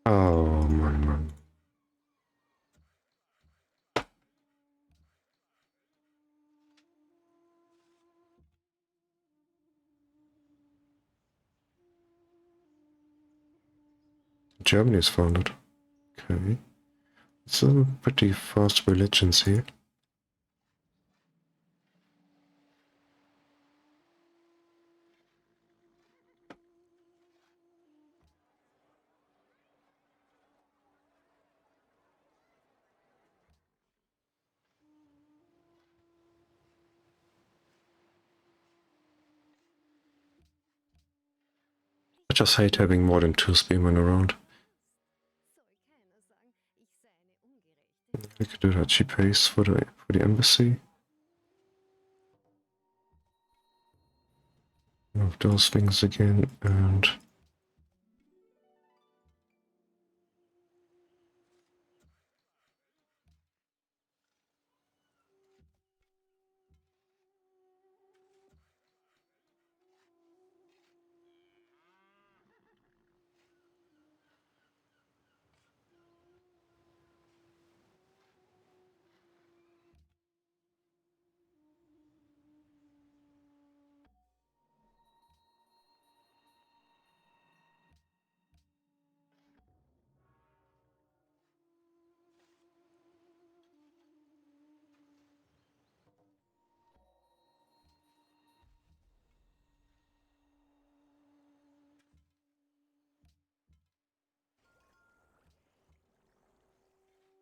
Oh, man. Germany is founded. Okay. Some pretty fast religions here. I just hate having more than 2 spearmen around. We could do that cheap pace for the embassy. Move those things again, and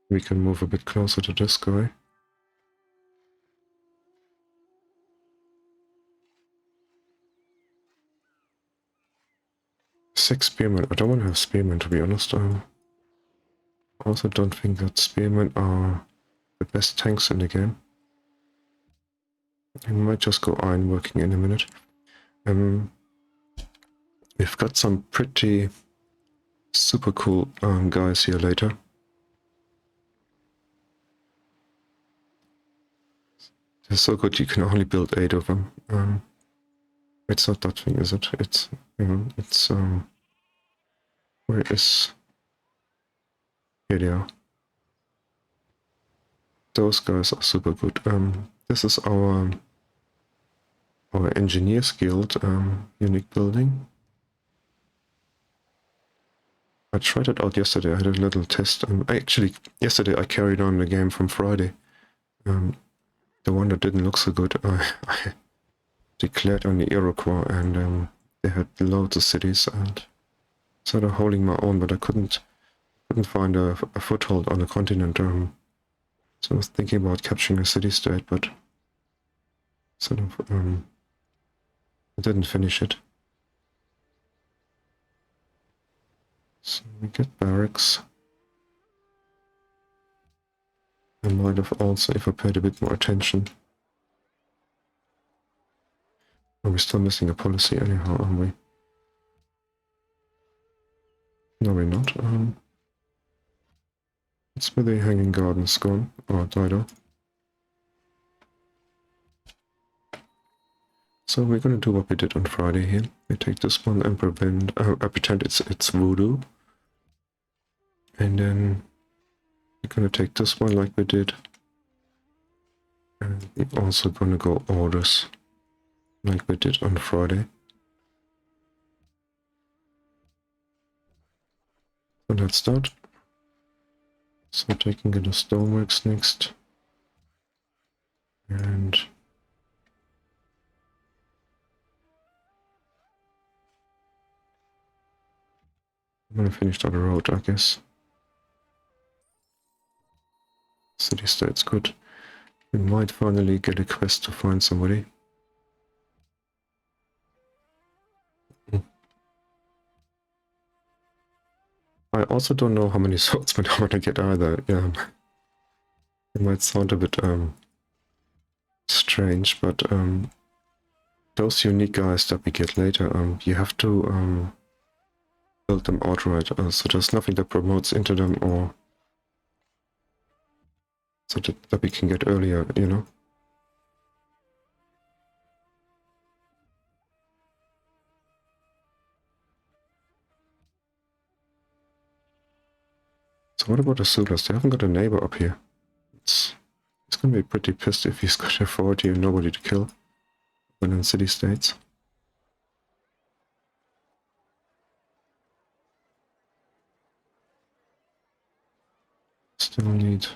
we can move a bit closer to this guy. Six spearmen. I don't want to have spearmen, to be honest. I also don't think that spearmen are the best tanks in the game. I might just go iron working in a minute. We've got some pretty super cool guys here later. They're so good you can only build 8 of them. It's not that thing, is it? It's, it's, where is... Here they are. Those guys are super good. This is our Engineers Guild unique building. I tried it out yesterday. I had a little test. Actually, yesterday I carried on the game from Friday. The one that didn't look so good, I declared on the Iroquois, and they had loads of cities, and sort of holding my own, but I couldn't find a foothold on the continent. So I was thinking about capturing a city-state, but sort of I didn't finish it. So we get barracks. I might have also, if I paid a bit more attention. Are we still missing a policy anyhow, aren't we? No, we're not. It's where the Hanging Gardens gone, or Dido. So we're gonna do what we did on Friday here. We take this one and I pretend it's voodoo. And then we're gonna take this one like we did. And we're also gonna go orders like we did on Friday. So let's start. So taking the stoneworks next. And I'm gonna finish on the road, I guess. City state's good. We might finally get a quest to find somebody. I also don't know how many swordsmen I want to get either. Yeah, it might sound a bit strange, but those unique guys that we get later, you have to build them outright. So there's nothing that promotes into them or so that we can get earlier, you know. So what about the Sulas? They haven't got a neighbor up here. It's gonna be pretty pissed if he's got authority and nobody to kill when in city states. Still need...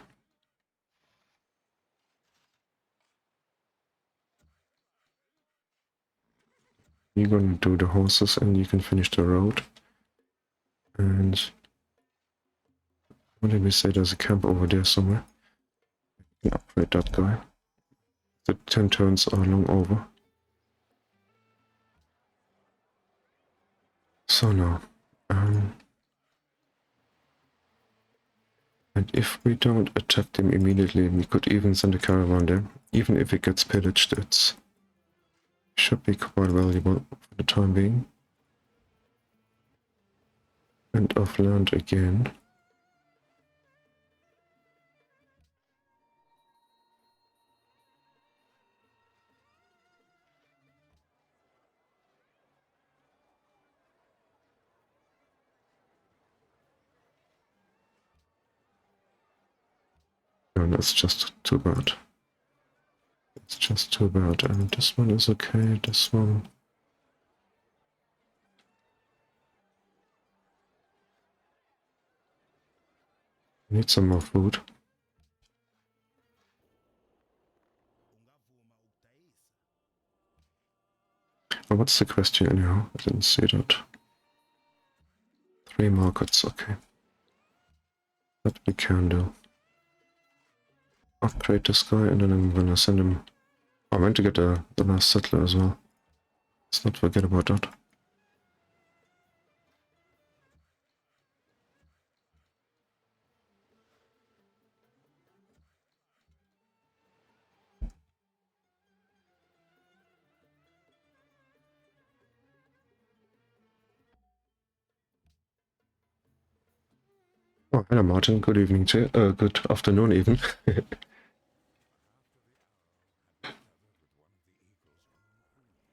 You're gonna do the horses and you can finish the road. And what did we say? There's a camp over there somewhere. You can upgrade that guy. The 10 turns are long over. So now, and if we don't attack them immediately, we could even send a caravan there. Even if it gets pillaged, it should be quite valuable for the time being. End of land again. No, that's just too bad. It's just too bad. And this one is okay, this one... Need some more food. Oh, what's the question anyhow? I didn't see that. 3 markets, okay. That we can do. Upgrade this guy and then I'm gonna send him... Oh, I meant to get the last settler as well. Let's not forget about that. Oh, hello Martin, good evening to you. Good afternoon even.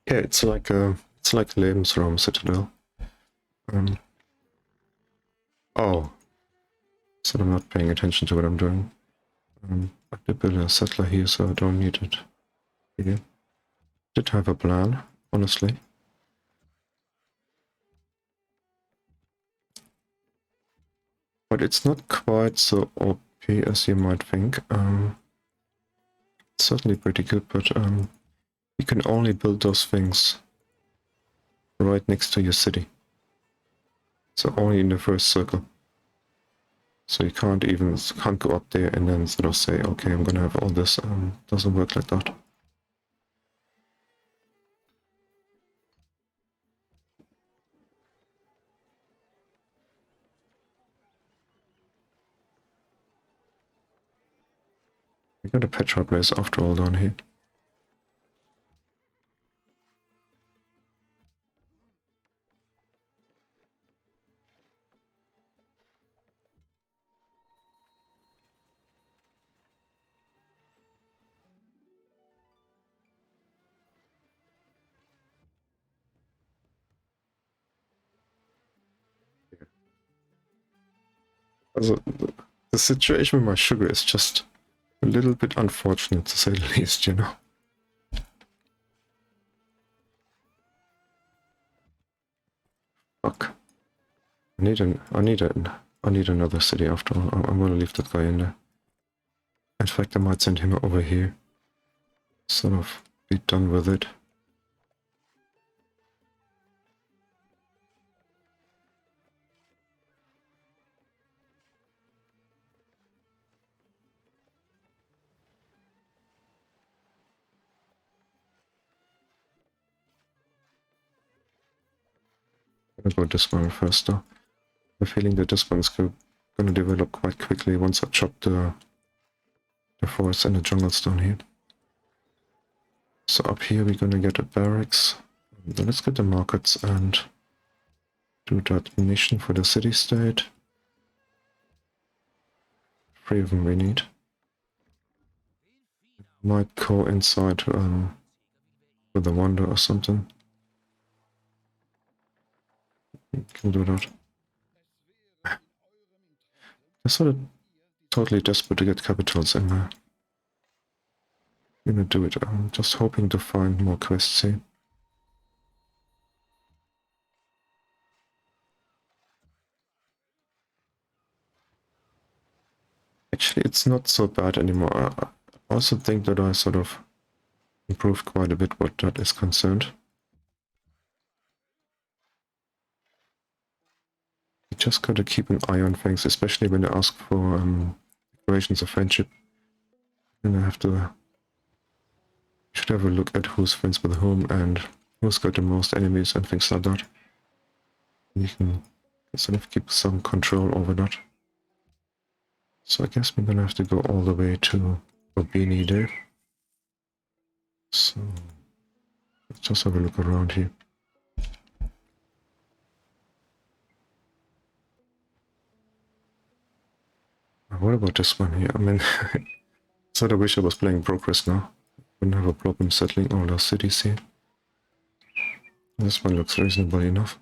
Yeah, it's like Lebensraum Citadel. Oh, so I'm not paying attention to what I'm doing. I did build a settler here, so I don't need it. Yeah. Did have a plan, honestly. But it's not quite so OP as you might think. It's certainly pretty good, but you can only build those things right next to your city. So only in the first circle. So you can't go up there and then sort of say, okay, I'm gonna have all this. Doesn't work like that. We got a petrol place after all down here. Also, the situation with my sugar is just a little bit unfortunate, to say the least, you know. Fuck. I need another city after all. I'm gonna leave that guy in there. In fact, I might send him over here. Sort of be done with it. I'm gonna go this one first though. I have a feeling that this one's gonna develop quite quickly once I chop the forest and the jungles down here. So up here we're gonna get a barracks. Then let's get the markets and do that mission for the city-state. 3 of them we need. Might coincide with the wonder or something. Can do that. I'm sort of totally desperate to get capitals in there. I'm gonna do it. I'm just hoping to find more quests here. Actually, it's not so bad anymore. I also think that I sort of improved quite a bit what that is concerned. You just gotta keep an eye on things, especially when they ask for declarations of friendship. And I have to should have a look at who's friends with whom and who's got the most enemies and things like that. You can sort of keep some control over that. So I guess we're gonna have to go all the way to Benin-New. So let's just have a look around here. What about this one here? I mean, sort of wish I was playing Progress now. Wouldn't have a problem settling all those cities here. This one looks reasonable enough.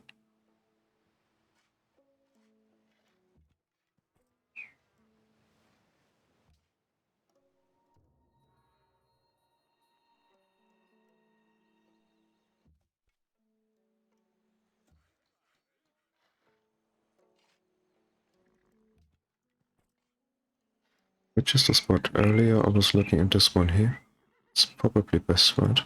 Which is the spot? Earlier I was looking at this one here. It's probably best, right?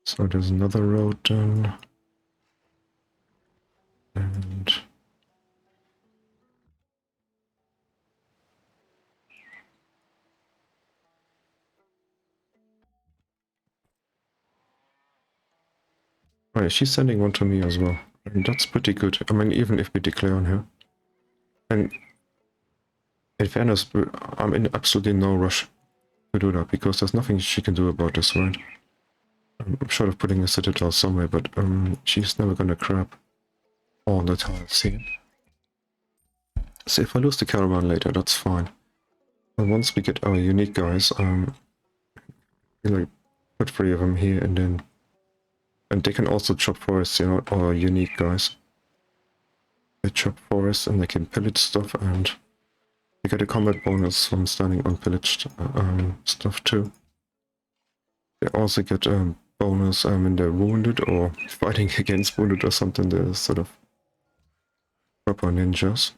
So there's another road done. And oh yeah, she's sending one to me as well. And that's pretty good. I mean, even if we declare on her. And in fairness, I'm in absolutely no rush to do that because there's nothing she can do about this, right? I'm short of putting a citadel somewhere, but she's never gonna grab all the tiles here. So if I lose the caravan later, that's fine. And once we get our unique guys, we'll put 3 of them here and they can also chop forests, you know, our unique guys. They chop forests and they can pillage stuff and they get a combat bonus from standing on pillaged stuff too. They also get a bonus when they're wounded or fighting against wounded or something. They're sort of proper ninjas.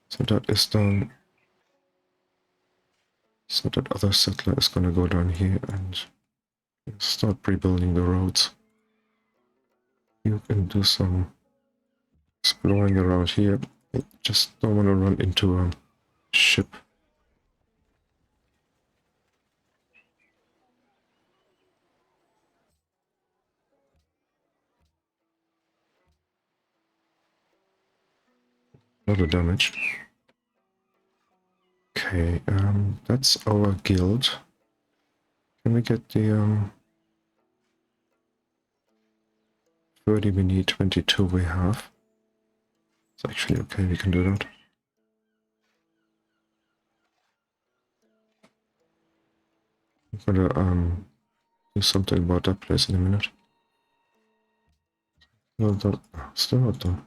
So that is done. So that other settler is gonna go down here and start rebuilding the roads. You can do some exploring around here. I just don't want to run into a ship. A lot of damage. Okay, that's our guild. Can we get the 30 we need, 22 we have. It's actually okay, we can do that. I'm gonna do something about that place in a minute. No, that, still not done.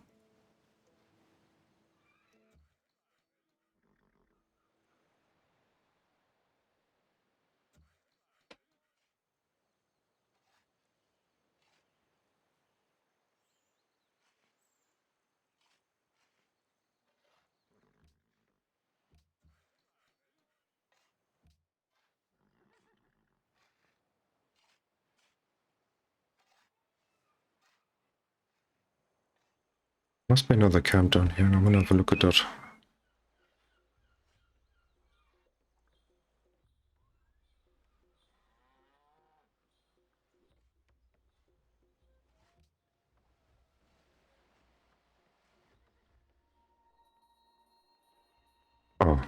Must be another camp down here, and I'm gonna have a look at that. Oh.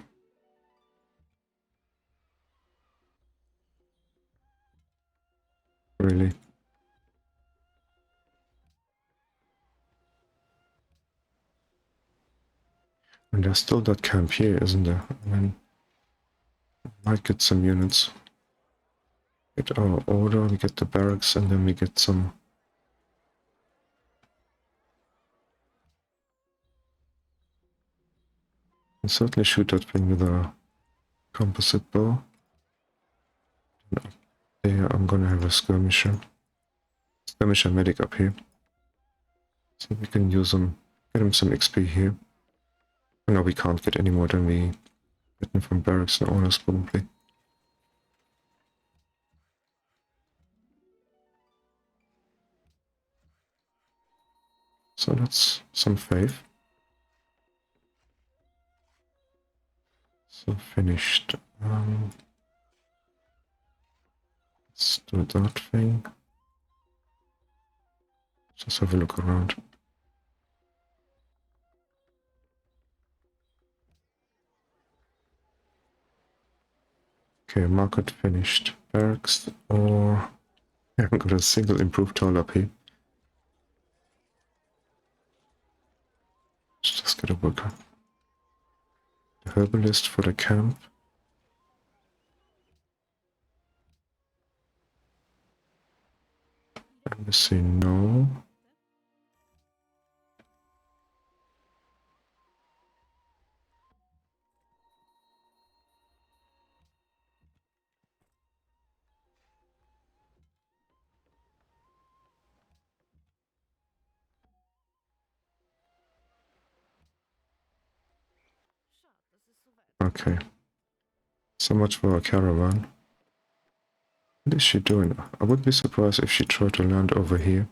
Really? And there's still that camp here, isn't there? I mean, might get some units. Get our order, we get the barracks, and then we get some... Can certainly shoot that thing with a composite bow. There, I'm gonna have a skirmisher. Skirmisher medic up here. So we can use him, get him some XP here. No, we can't get any more than we get him from barracks and orders, probably. So that's some faith. So finished. Let's do that thing. Just have a look around. Okay, market finished. Barracks, or... I haven't got a single improved tool up here. Let's just get a worker. The herbalist for the camp. Embassy, no. Okay. So much for a caravan. What is she doing? I would be surprised if she tried to land over here.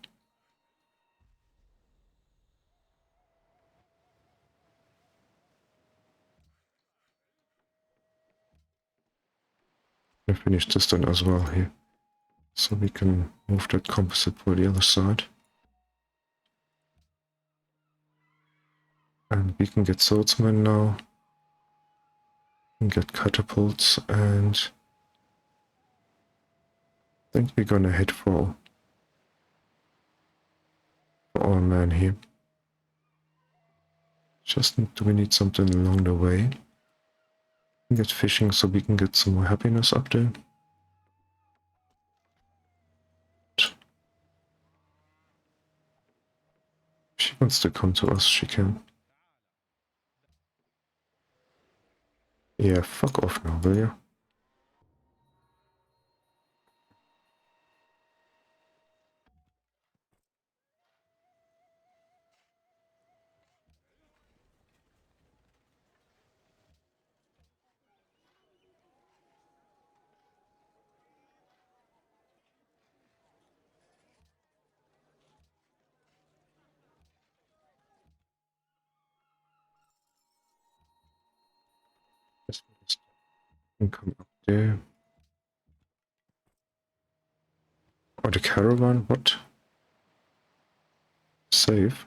I finish this one as well here. So we can move that composite for the other side. And we can get swordsmen now. We can get catapults, and I think we're gonna head for our man here. Just do we need something along the way? We can get fishing so we can get some more happiness up there. If she wants to come to us, she can. Yeah, fuck off now, will you? Just come up there. Or the caravan, what? Save?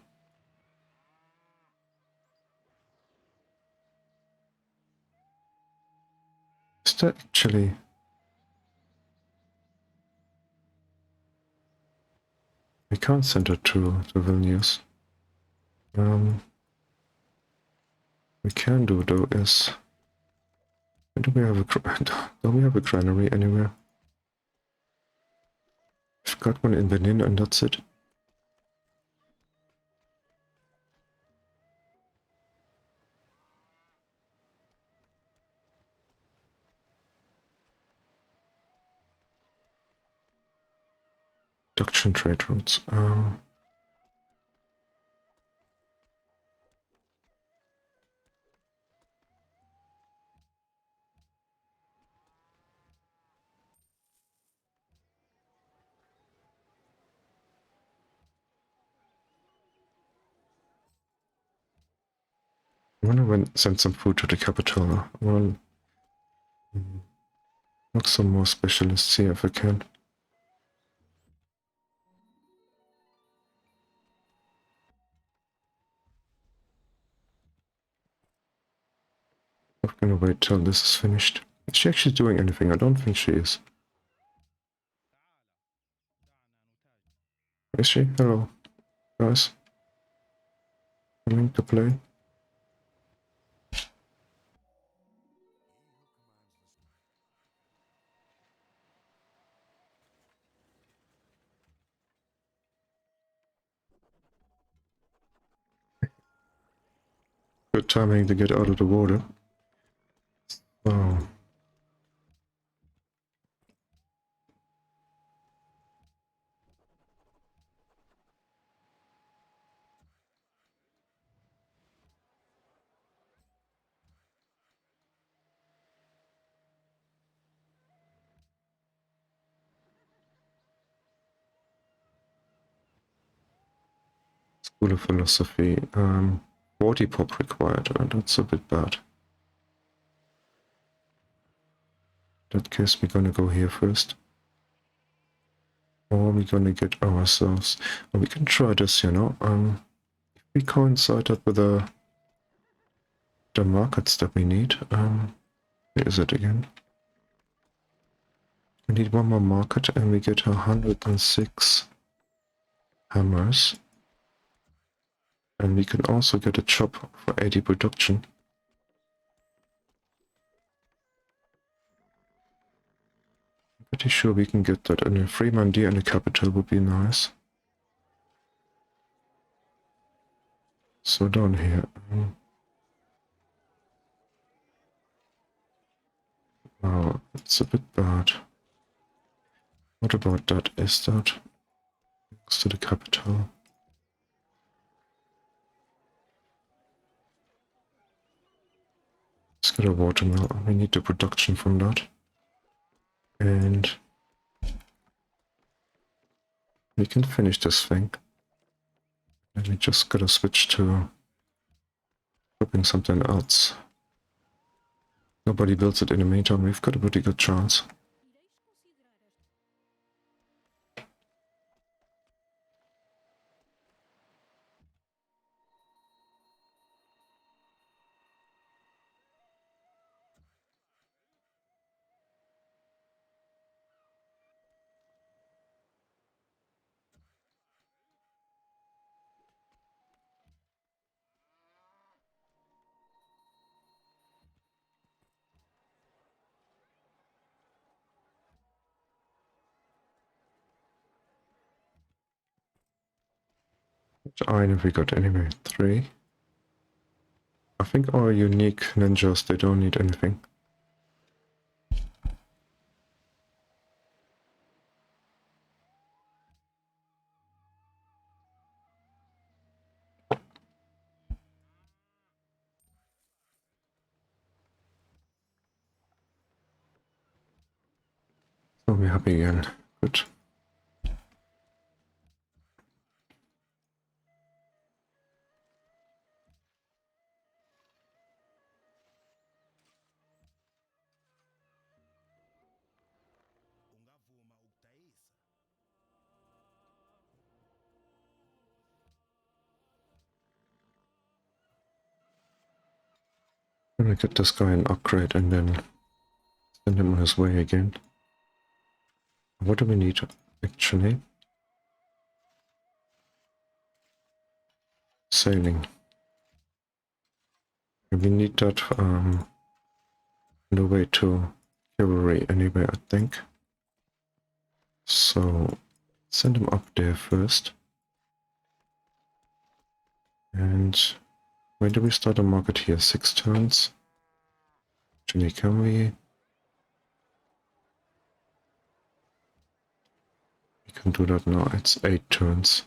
Is that actually... We can't send her to Vilnius. We can do though is... Do we have a... Don't we have a granary anywhere? We've got one in Benin and that's it. Production trade routes. I want to send some food to the capital. I want to look some more specialists here if I can. I'm gonna wait till this is finished. Is she actually doing anything? I don't think she is. Is she? Hello, guys. Coming to play. Good timing to get out of the water. Oh. School of Philosophy. 40 pop required. That's a bit bad. In that case, we're gonna go here first. Or we're gonna get ourselves... Well, we can try this, you know. If we coincide that with the markets that we need. Where is it again? We need one more market and we get 106 hammers. And we can also get a chop for 80 production. I'm pretty sure we can get that, and a free mandi and a capital would be nice. So down here. Wow, it's a bit bad. What about that? Is that next to the capital? Let's get a watermill. We need the production from that. And we can finish this thing. And we just gotta switch to hoping something else. Nobody builds it in the meantime, we've got a pretty good chance. Which iron have we got anyway? 3. I think our unique ninjas, they don't need anything. So we're happy again. Good. I'm gonna get this guy an upgrade and then send him on his way again. What do we need actually? Sailing. We need that on the way to cavalry anyway, I think. So send him up there first. And when do we start a market here? 6 turns. Actually, can we? We can do that now. It's 8 turns.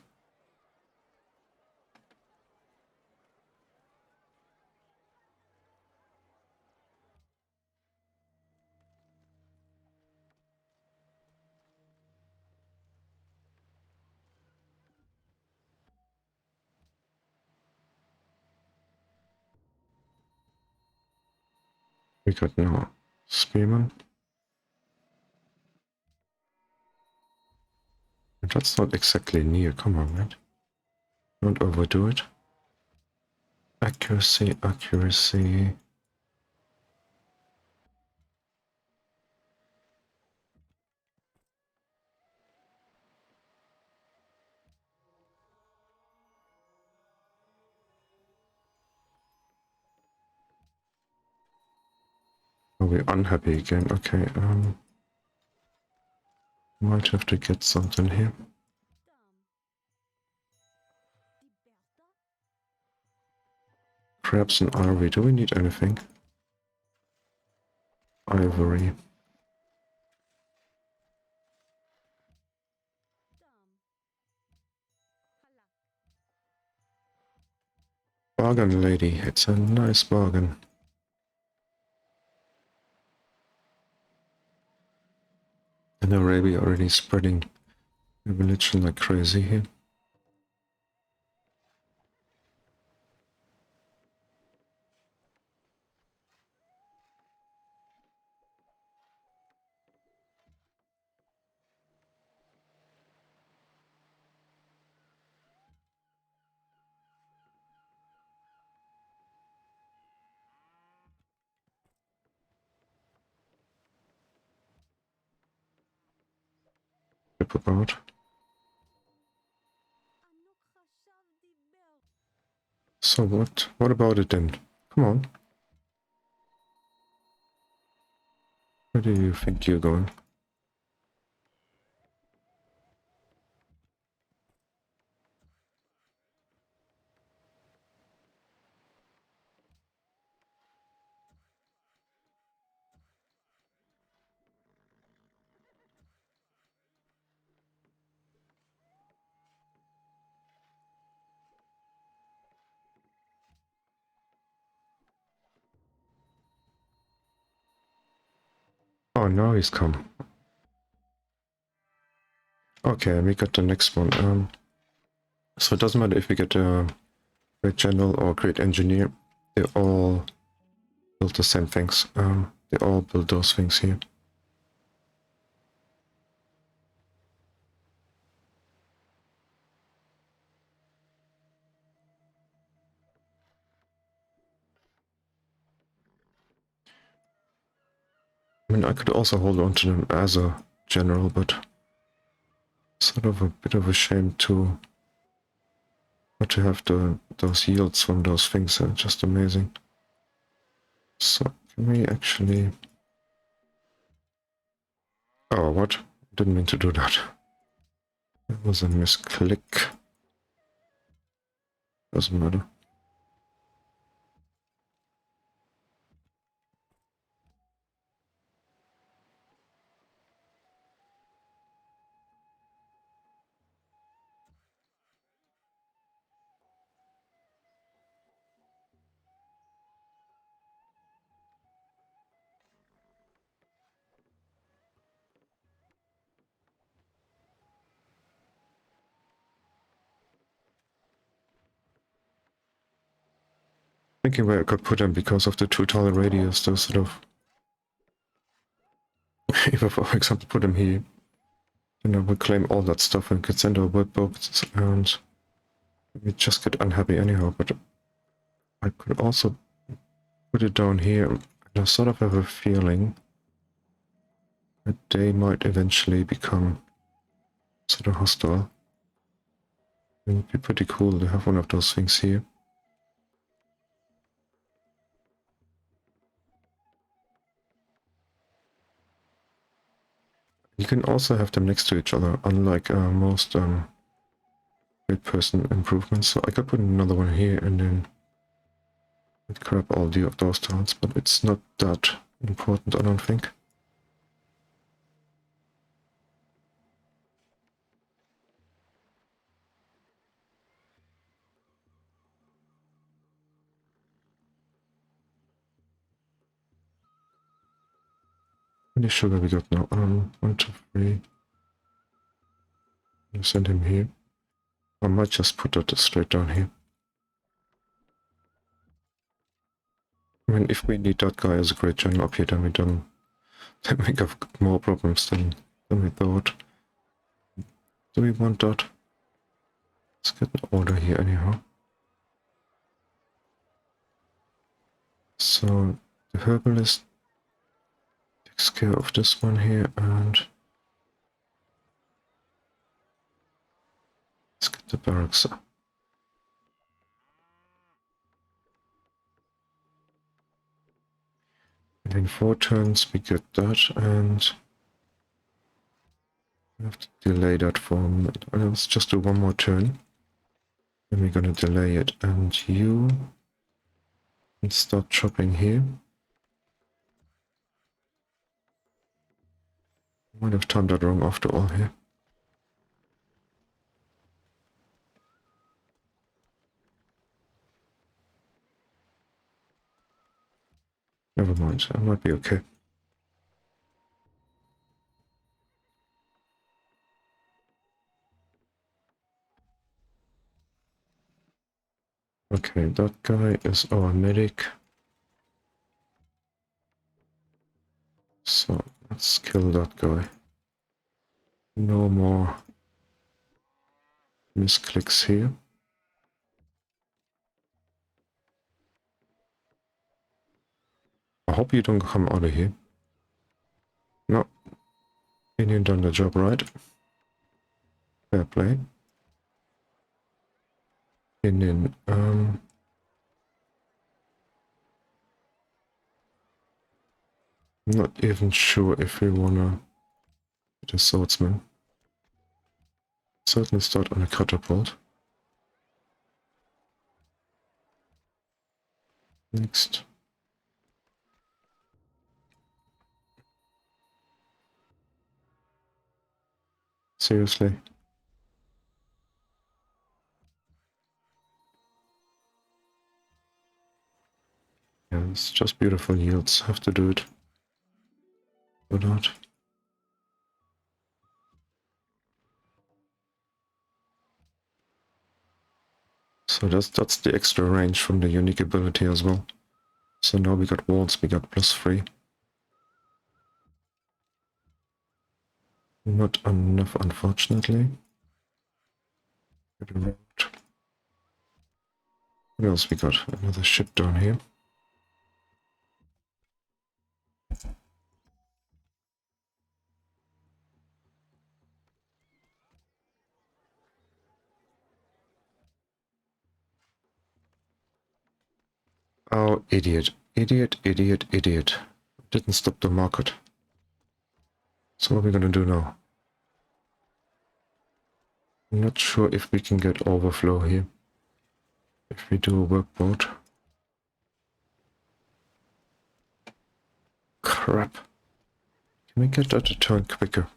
We got no spearman. That's not exactly near. Come on, man. Don't overdo it. Accuracy, accuracy. Are we unhappy again? Okay, might have to get something here. Perhaps an RV. Do we need anything? Ivory. Bargain, lady. It's a nice bargain. And Arabia already spreading religion like crazy here. About. So what? What about it then? Come on. Where do you think you're going? Oh, now he's come. Okay, we got the next one. So it doesn't matter if we get a great general or great engineer. They all build the same things. They all build those things here. I mean, I could also hold on to them as a general, but sort of a bit of a shame to not to have those yields from those things. Are just amazing. So can we actually? Oh, what? Didn't mean to do that. That was a misclick. Doesn't matter. Thinking where I could put them because of the two taller radius, those sort of. If I, for example, put them here, then I would claim all that stuff and could send our web books, and we just get unhappy anyhow. But I could also put it down here, and I sort of have a feeling that they might eventually become sort of hostile. It would be pretty cool to have one of those things here. You can also have them next to each other, unlike most great person improvements. So I could put another one here and then I'd grab all of those tiles, but it's not that important, I don't think. How many sugar we got now? 1, 2, 3. You send him here. I might just put that straight down here. I mean, if we need that guy as a great general up here, then we don't. Then we have more problems than we thought. Do we want that? Let's get an order here anyhow. So the herbalist takes care of this one here, and let's get the barracks up. And in 4 turns we get that, and we have to delay that for a minute. Let's just do one more turn. Then we're gonna delay it, and you can start chopping here. Might have timed that wrong after all here. Never mind, I might be okay. Okay, that guy is our medic. So let's kill that guy. No more misclicks here. I hope you don't come out of here. No, Indian done the job right. Fair play. Indian, not even sure if we wanna get a swordsman. Certainly start on a catapult. Next. Seriously. Yeah, it's just beautiful yields. Have to do it. Or not. So that's the extra range from the unique ability as well. So now we got walls, we got +3. Not enough, unfortunately. Get a road. What else we got? Another ship down here. Oh, idiot. Idiot, idiot, idiot. Didn't stop the market. So what are we gonna do now? I'm not sure if we can get overflow here. If we do a workboat. Crap. Can we get that to turn quicker?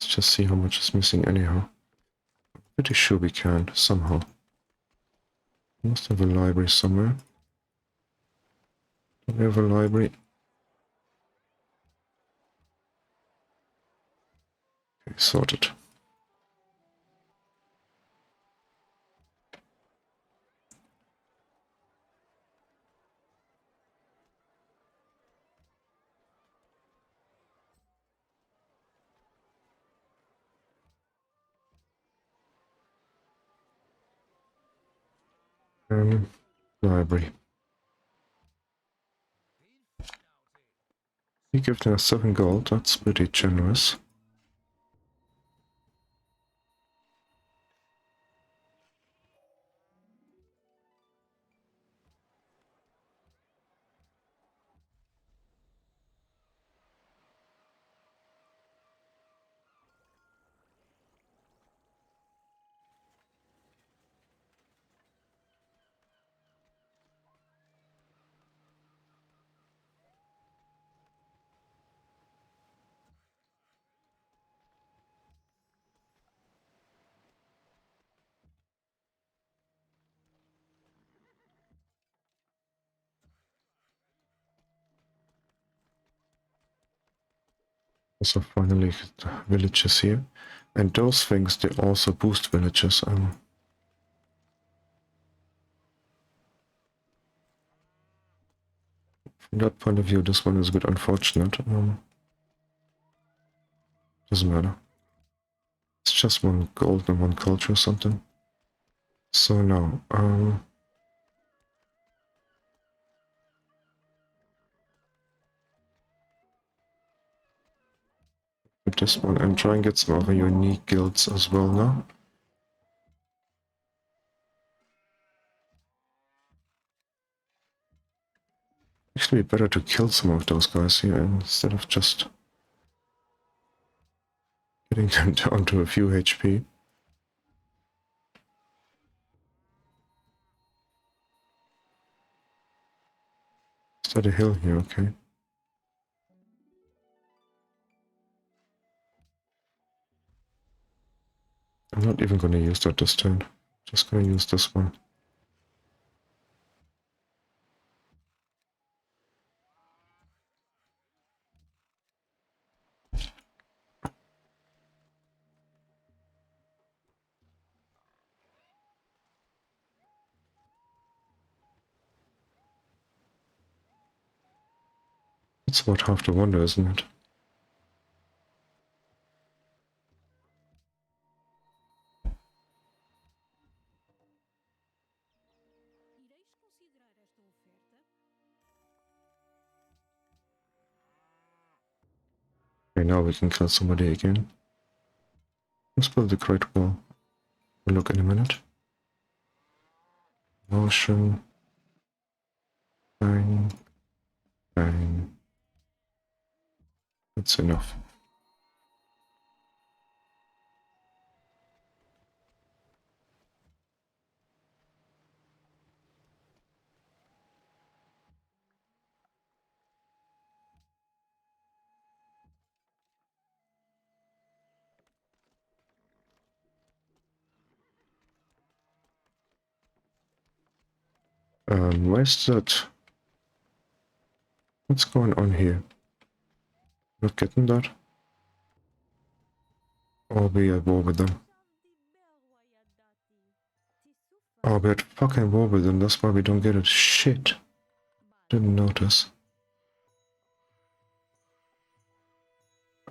Let's just see how much is missing anyhow. Pretty sure we can, somehow. Must have a library somewhere. Do we have a library? Okay, sorted. Library. You give them 7 gold, that's pretty generous. Also finally the villages here. And those things, they also boost villages. From that point of view, this one is a bit unfortunate. Doesn't matter. It's just one gold and one culture or something. So now, with this one, and try and get some other unique guilds as well now. Actually, better to kill some of those guys here instead of just getting them down to a few HP. Is that a hill here? Okay. I'm not even going to use that this turn. Just going to use this one. That's about half the wonder, isn't it? Okay, now we can kill somebody again. Let's build the Great Wall. We'll look in a minute. Motion. Bang. Bang. That's enough. Where's that? What's going on here? Not getting that? Or be at war with them? Oh, we're at fucking war with them, that's why we don't get it. Shit. Didn't notice.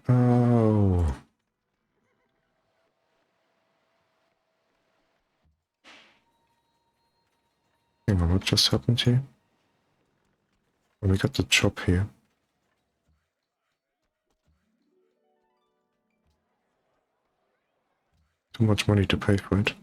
Oh. Hang on, what just happened here? Oh, we got the chop here. Too much money to pay for it.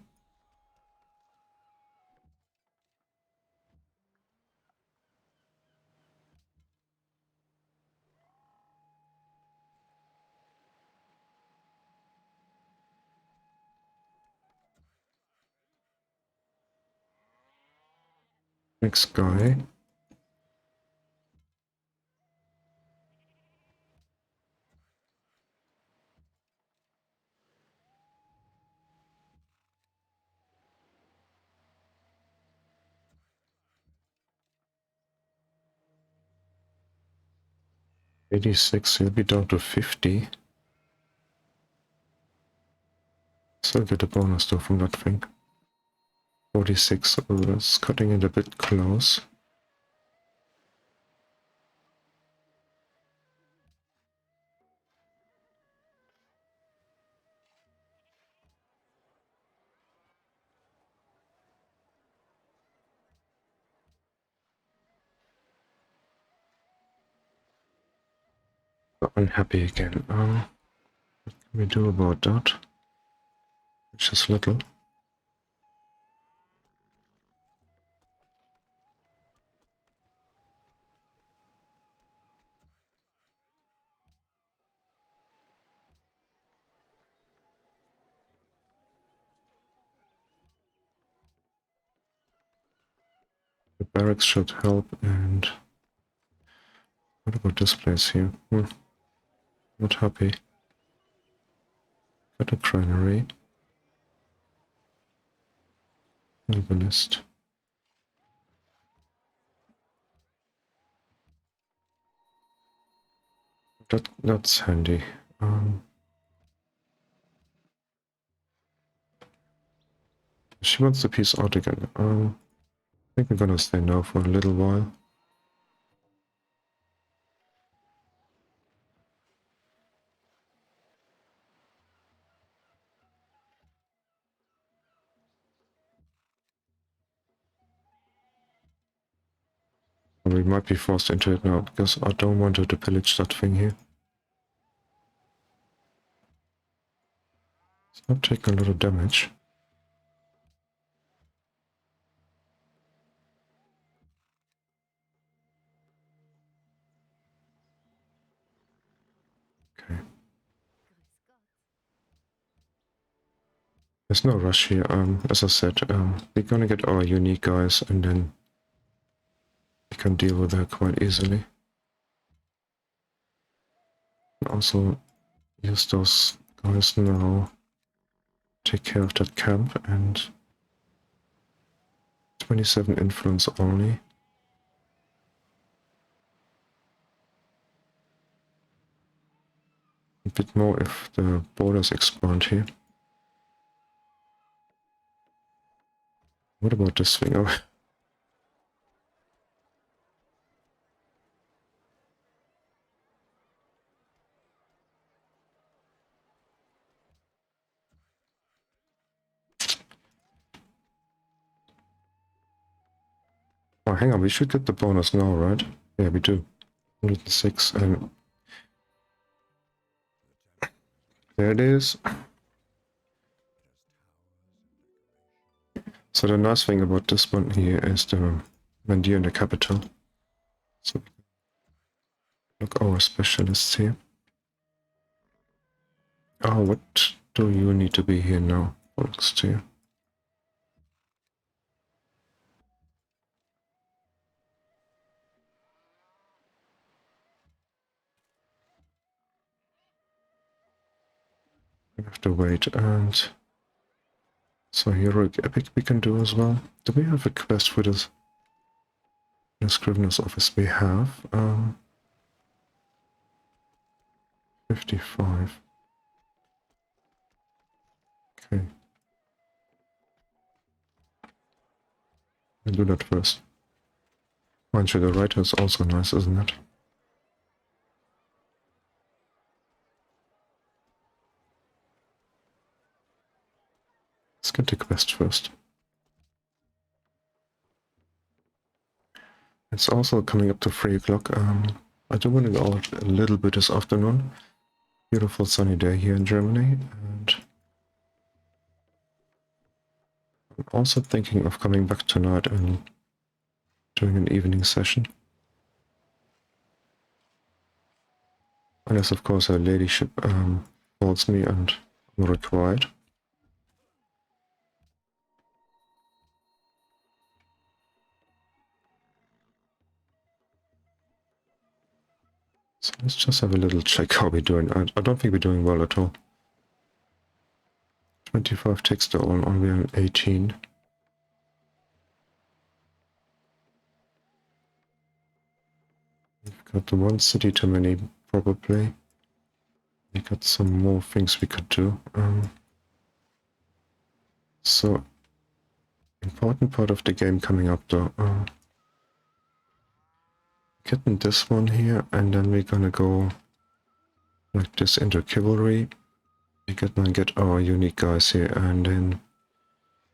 Next guy. $86, he'll be down to 50. Still get a bonus though from that thing. 46, so that's cutting it a bit close. Unhappy again. What can we do about that? It's just little. The barracks should help, and what about this place here? Not happy. Got a granary. Novelist. That's handy. She wants to peace out again. I think we're gonna stay now for a little while. We might be forced into it now, because I don't want her to pillage that thing here. It's not taking a lot of damage. Okay. There's no rush here. As I said, we're gonna get our unique guys, and then we can deal with her quite easily. Also, use those guys now. Take care of that camp, and 27 influence only. A bit more if the borders expand here. What about this thing? Oh, oh, hang on, we should get the bonus now, right? Yeah, we do. 106, and there it is. So the nice thing about this one here is the Mandir in the capital. So look, our specialists here. Oh, what do you need to be here now? Looks to you. We have to wait, and so heroic epic we can do as well. Do we have a quest for this? In the Scrivener's office we have 55. Okay. We'll do that first. Mind you, the writer is also nice, isn't it? Let's get the quest first. It's also coming up to 3 o'clock. I do want to go out a little bit this afternoon. Beautiful sunny day here in Germany, and I'm also thinking of coming back tonight and doing an evening session. Unless, of course, her ladyship calls me and I'm required. So let's just have a little check how we're doing. I don't think we're doing well at all. 25 textile on we're on 18. We've got the one city too many, probably. We got some more things we could do. So, important part of the game coming up though. Getting this one here, and then we're gonna go like this into cavalry. We're gonna get our unique guys here, and then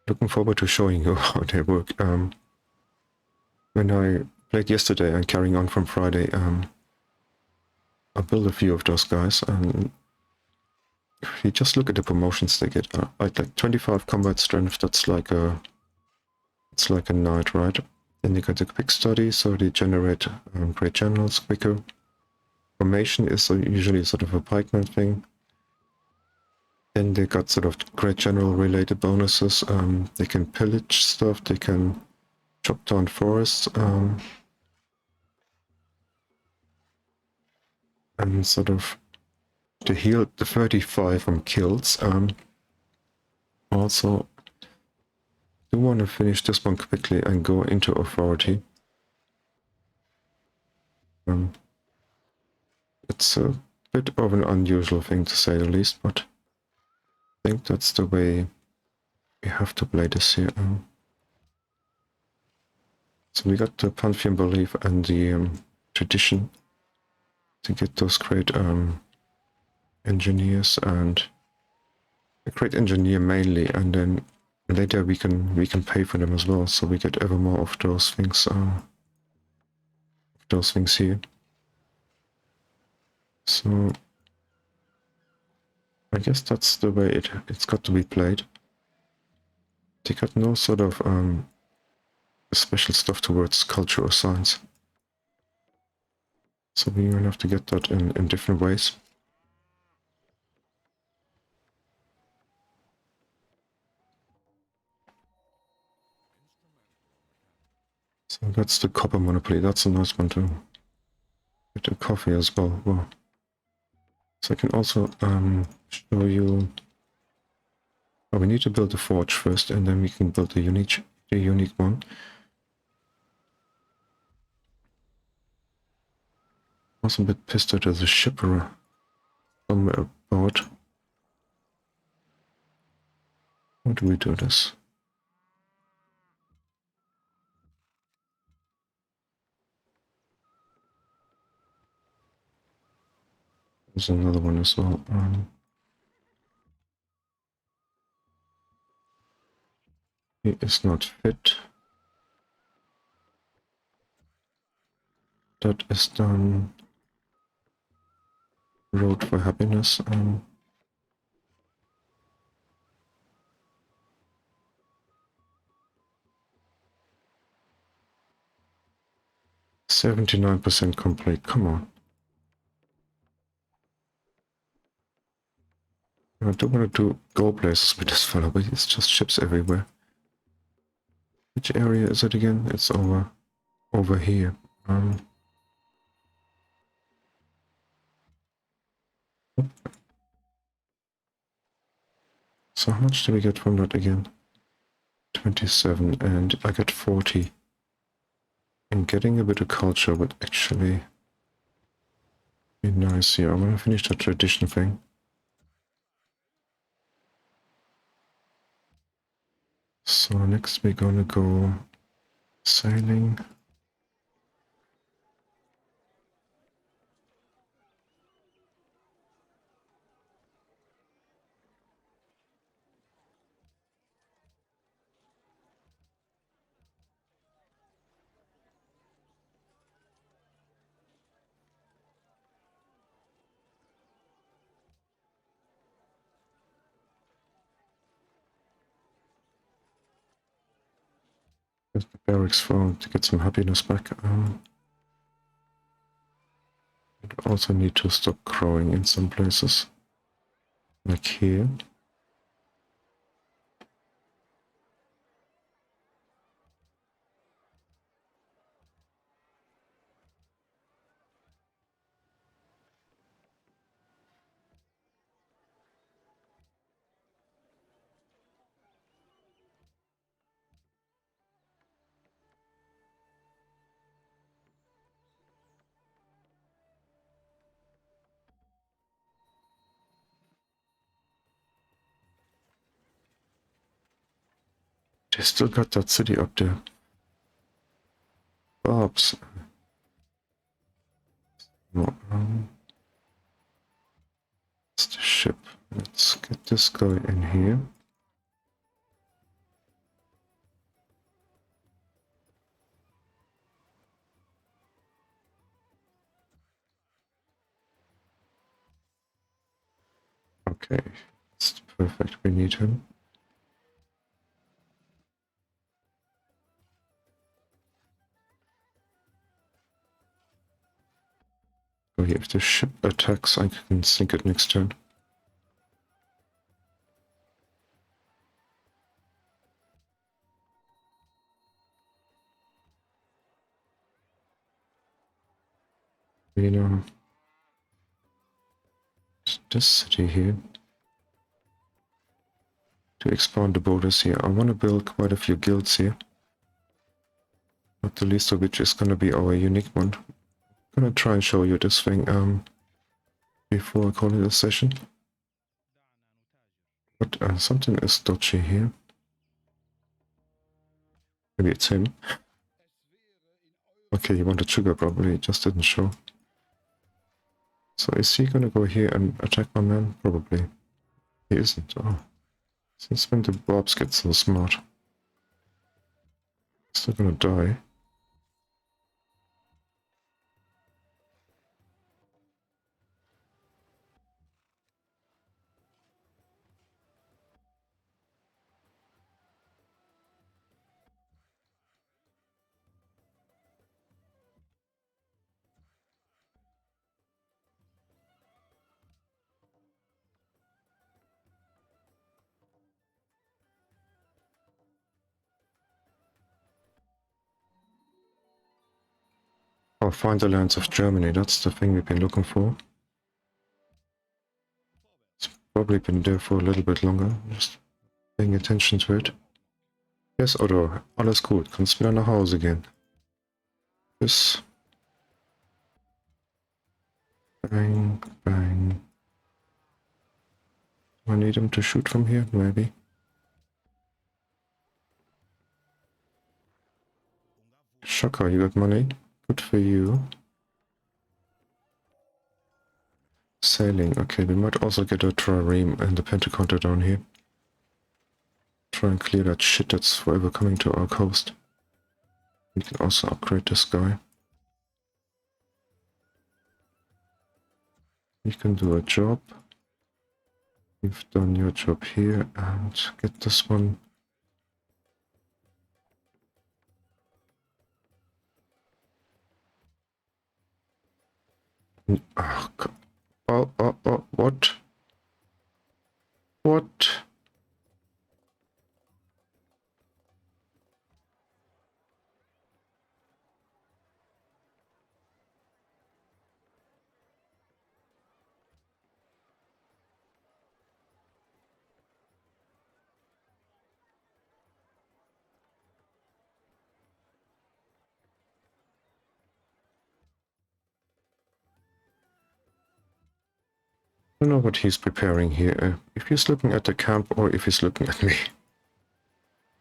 looking forward to showing you how they work. When I played yesterday and carrying on from Friday, I built a few of those guys, and if you just look at the promotions they get, like 25 combat strength, that's like a, it's like a knight, right? Then you got the quick study, so they generate great generals quicker. Formation is usually sort of a pikeman thing. Then they got sort of great general related bonuses. They can pillage stuff, they can chop down forests, and sort of to heal the 35 from kills. Also, do want to finish this one quickly and go into authority. It's a bit of an unusual thing to say the least, but I think that's the way we have to play this here. So we got the Pantheon belief and the tradition to get those great engineers, and a great engineer mainly, and then later we can pay for them as well, so we get ever more of those things here. So I guess that's the way it's got to be played. They got no sort of special stuff towards culture or science. So we're gonna have to get that in different ways. So that's the copper monopoly. That's a nice one to get a coffee as well. Wow. So I can also show you. Oh, we need to build a forge first, and then we can build the unique one. I was a bit pissed that there's a ship somewhere about. How do we do this? There's another one as well. He is not fit. That is done. Road for happiness. 79% complete. Come on. I don't want to do go places with this fellow, but it's just ships everywhere. Which area is it again? It's over here. So how much do we get from that again? 27, and I get 40. And getting a bit of culture would actually be nice here. I want to finish the tradition thing. So next we're gonna go sailing. There's the barracks for to get some happiness back. Also need to stop growing in some places, like here. They still got that city up there. Bobs. No, it's the ship. Let's get this guy in here. Okay, it's perfect. We need him. Oh yeah, if the ship attacks, I can sink it next turn. You know, this city here. To expand the borders here. I want to build quite a few guilds here. Not the least of which is going to be our unique one. I'm going to try and show you this thing before I call it a session. But something is dodgy here. Maybe it's him. Okay, he wanted sugar probably, it just didn't show. So is he gonna go here and attack my man? Probably. He isn't. Oh. Since when do Bobs get so smart? Still gonna die. Oh, find the lands of Germany, that's the thing we've been looking for. It's probably been there for a little bit longer, just paying attention to it. Yes, Otto, alles gut, kannst wieder nach Hause gehen. Bis. Bang, bang. Do I need him to shoot from here? Maybe. Shocker, you got money? Good for you. Sailing, okay, we might also get a trireme and the pentaconta down here. Try and clear that shit that's forever coming to our coast. We can also upgrade this guy. You can do a job. You've done your job here and get this one. Oh, God. Oh, what? What? I don't know what he's preparing here. If he's looking at the camp or if he's looking at me.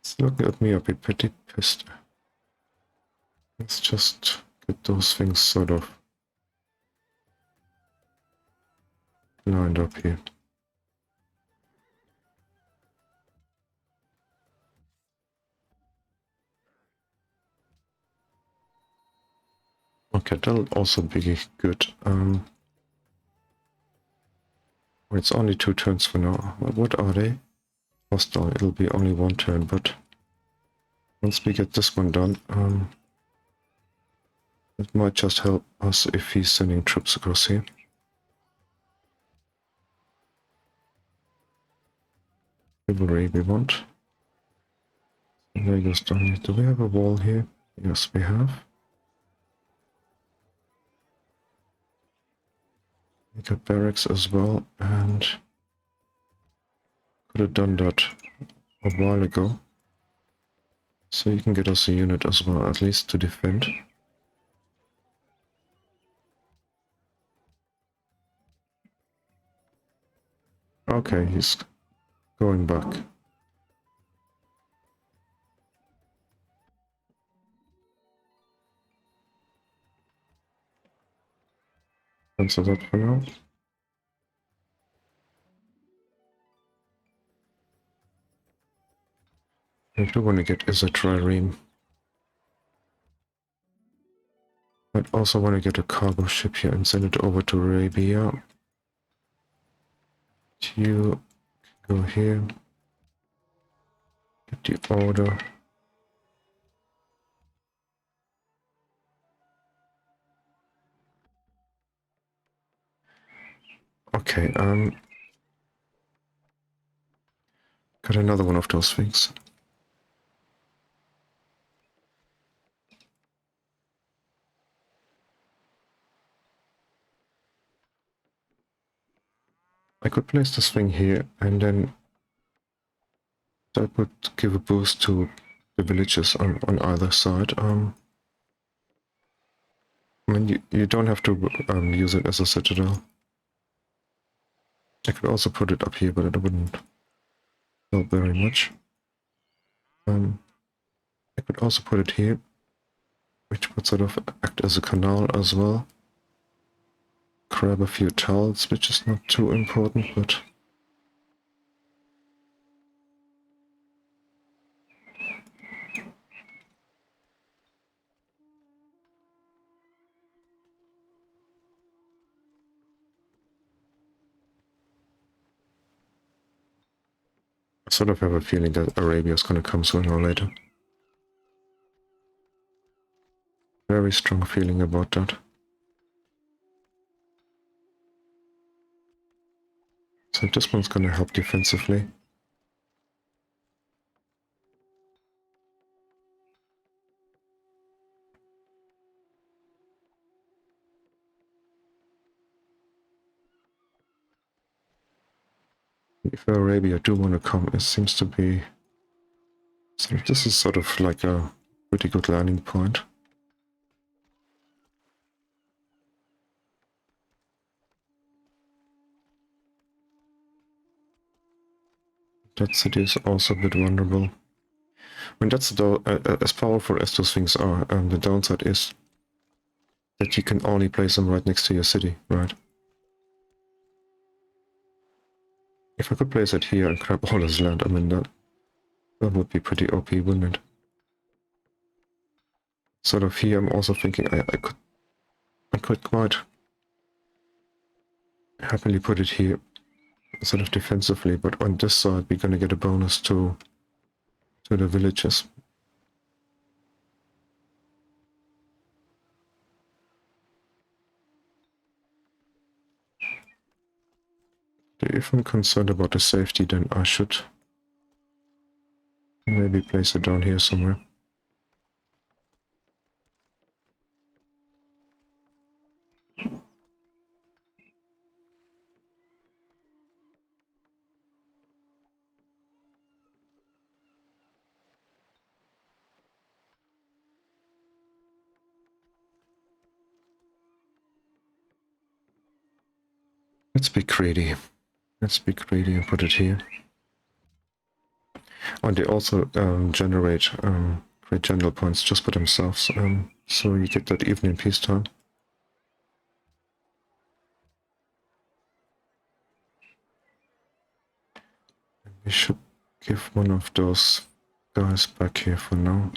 He's looking at me, I'll be pretty pissed. Let's just get those things sort of lined up here. Okay, that'll also be good. It's only 2 turns for now. What are they? Hostile. It'll be only 1 turn, but once we get this one done, it might just help us if he's sending troops across here. Cavalry we want. And there goes down here. Do we have a wall here? Yes, we have. We got barracks as well, and could have done that a while ago. So you can get us a unit as well, at least to defend. Okay, he's going back. Cancel that for now. I do want to get is a trireme. I'd also want to get a cargo ship here and send it over to Arabia. You go here. Get the order. Okay, got another one of those things. I could place this thing here and then that would give a boost to the villages on either side. I mean, you don't have to use it as a citadel. I could also put it up here, but it wouldn't help very much. I could also put it here, which would sort of act as a canal as well. Grab a few tiles, which is not too important, but I sort of have a feeling that Arabia is going to come sooner or later. Very strong feeling about that. So this one's going to help defensively. If Arabia do want to come, it seems to be... So this is sort of like a pretty good landing point. That city is also a bit vulnerable. I mean, that's as powerful as those things are. The downside is that you can only place them right next to your city, right? If I could place it here and grab all this land, I mean, that would be pretty OP, wouldn't it? Sort of here, I'm also thinking I could quite happily put it here, sort of defensively, but on this side we're gonna get a bonus to the villages. If I'm concerned about the safety, then I should maybe place it down here somewhere. Let's be greedy. Let's be greedy and put it here. And they also generate great general points just for themselves, so you get that even in peacetime. We should give one of those guys back here for now.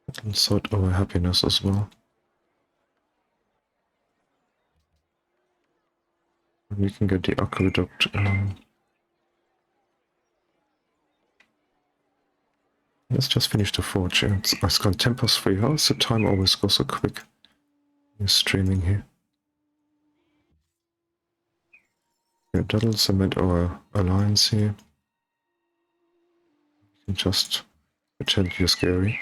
It'll sort our happiness as well. And we can get the aqueduct. Let's just finish the forge. It's gone 10 past 3. How does the time always go so quick? You're streaming here. Yeah, that'll cement our alliance here. You can just pretend you're scary.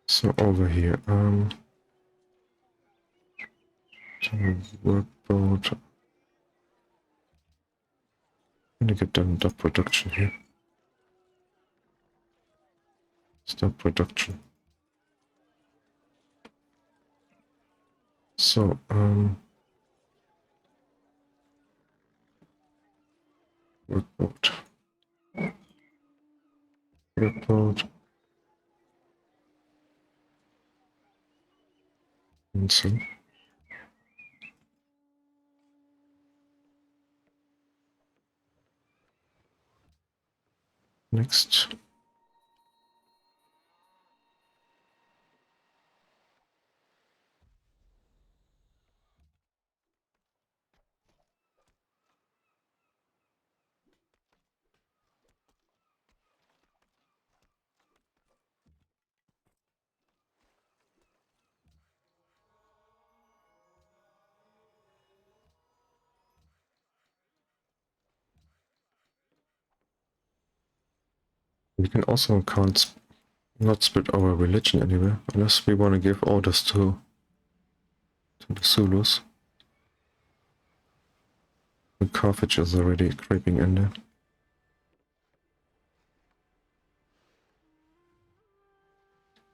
So over here, workboat. I'm gonna get done that production here. Stop production. So, workboat. Workboat. And so. Next. We can also not split our religion anywhere, unless we want to give orders to the Zulus. The Carthage is already creeping in there.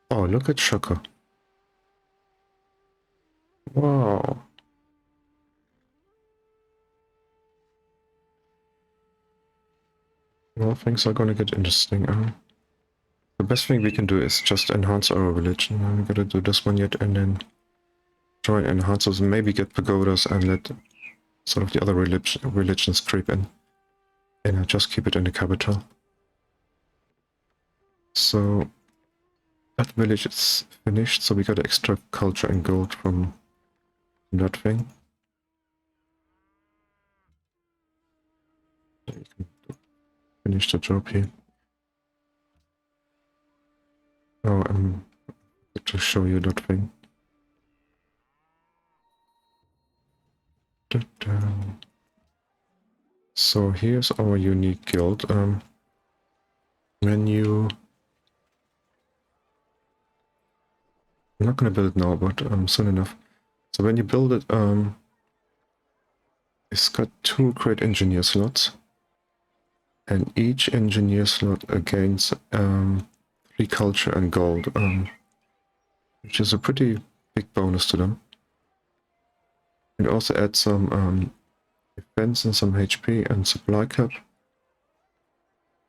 Oh, look at Shaka. Wow. Well, things are gonna get interesting. The best thing we can do is just enhance our religion. We gotta do this one yet, and then try and enhance those, and maybe get pagodas and let sort of the other religions creep in. And just keep it in the capital. So that village is finished, so we got extra culture and gold from that thing. You can finish the job here. Oh, to show you that thing. So here's our unique guild. When you... I'm not gonna build it now, but soon enough. So when you build it, it's got 2 great engineer slots. And each engineer slot gains 3 culture and gold, which is a pretty big bonus to them. It also adds some defense and some HP and supply cap.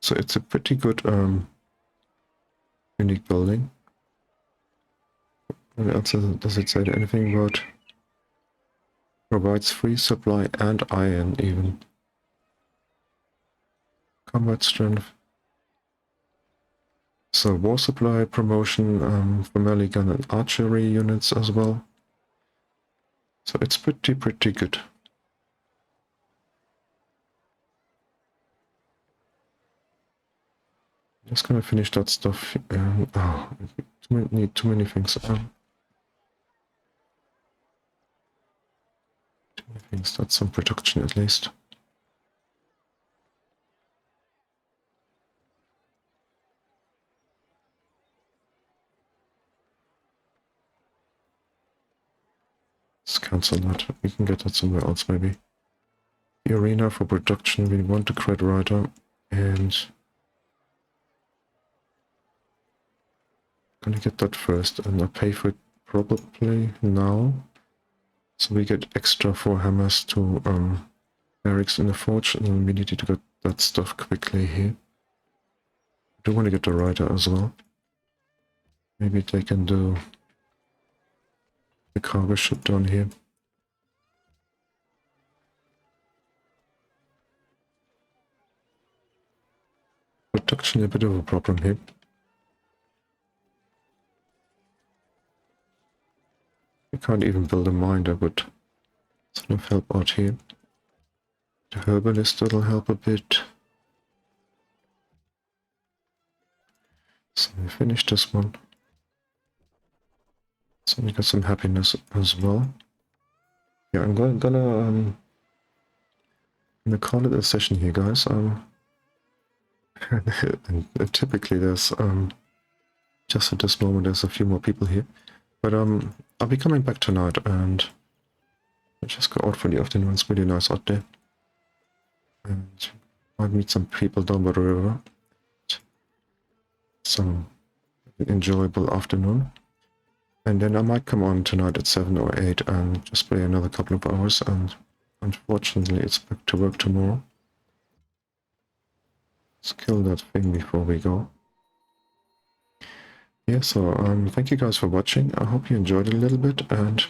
So it's a pretty good unique building. What else does it say? Anything about provides free supply and iron even. Combat strength. So war supply promotion for melee gun and archery units as well. So it's pretty good. Just gonna finish that stuff. Oh, need too many things. Too many things. That's some production at least. Let's cancel that. We can get that somewhere else maybe. The arena for production. We want to create writer and gonna get that first, and I pay for it probably now. So we get extra 4 hammers to barracks in the forge, and we need to get that stuff quickly here. I do want to get the rider as well. Maybe they can do the cargo ship down here. Production a bit of a problem here. We can't even build a mine that would sort of help out here. The herbalist will help a bit. So we finished this one. So we got some happiness as well. Yeah, I'm gonna call it a session here, guys. And typically there's just at this moment there's a few more people here. But I'll be coming back tonight, and I'll just go out for the afternoon. It's really nice out there. And might meet some people down by the river. Some enjoyable afternoon. And then I might come on tonight at 7 or 8 and just play another couple of hours, and unfortunately it's back to work tomorrow. Let's kill that thing before we go. Yeah, so thank you guys for watching. I hope you enjoyed it a little bit, and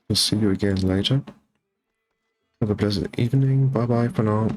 we'll see you again later. Have a pleasant evening. Bye bye for now.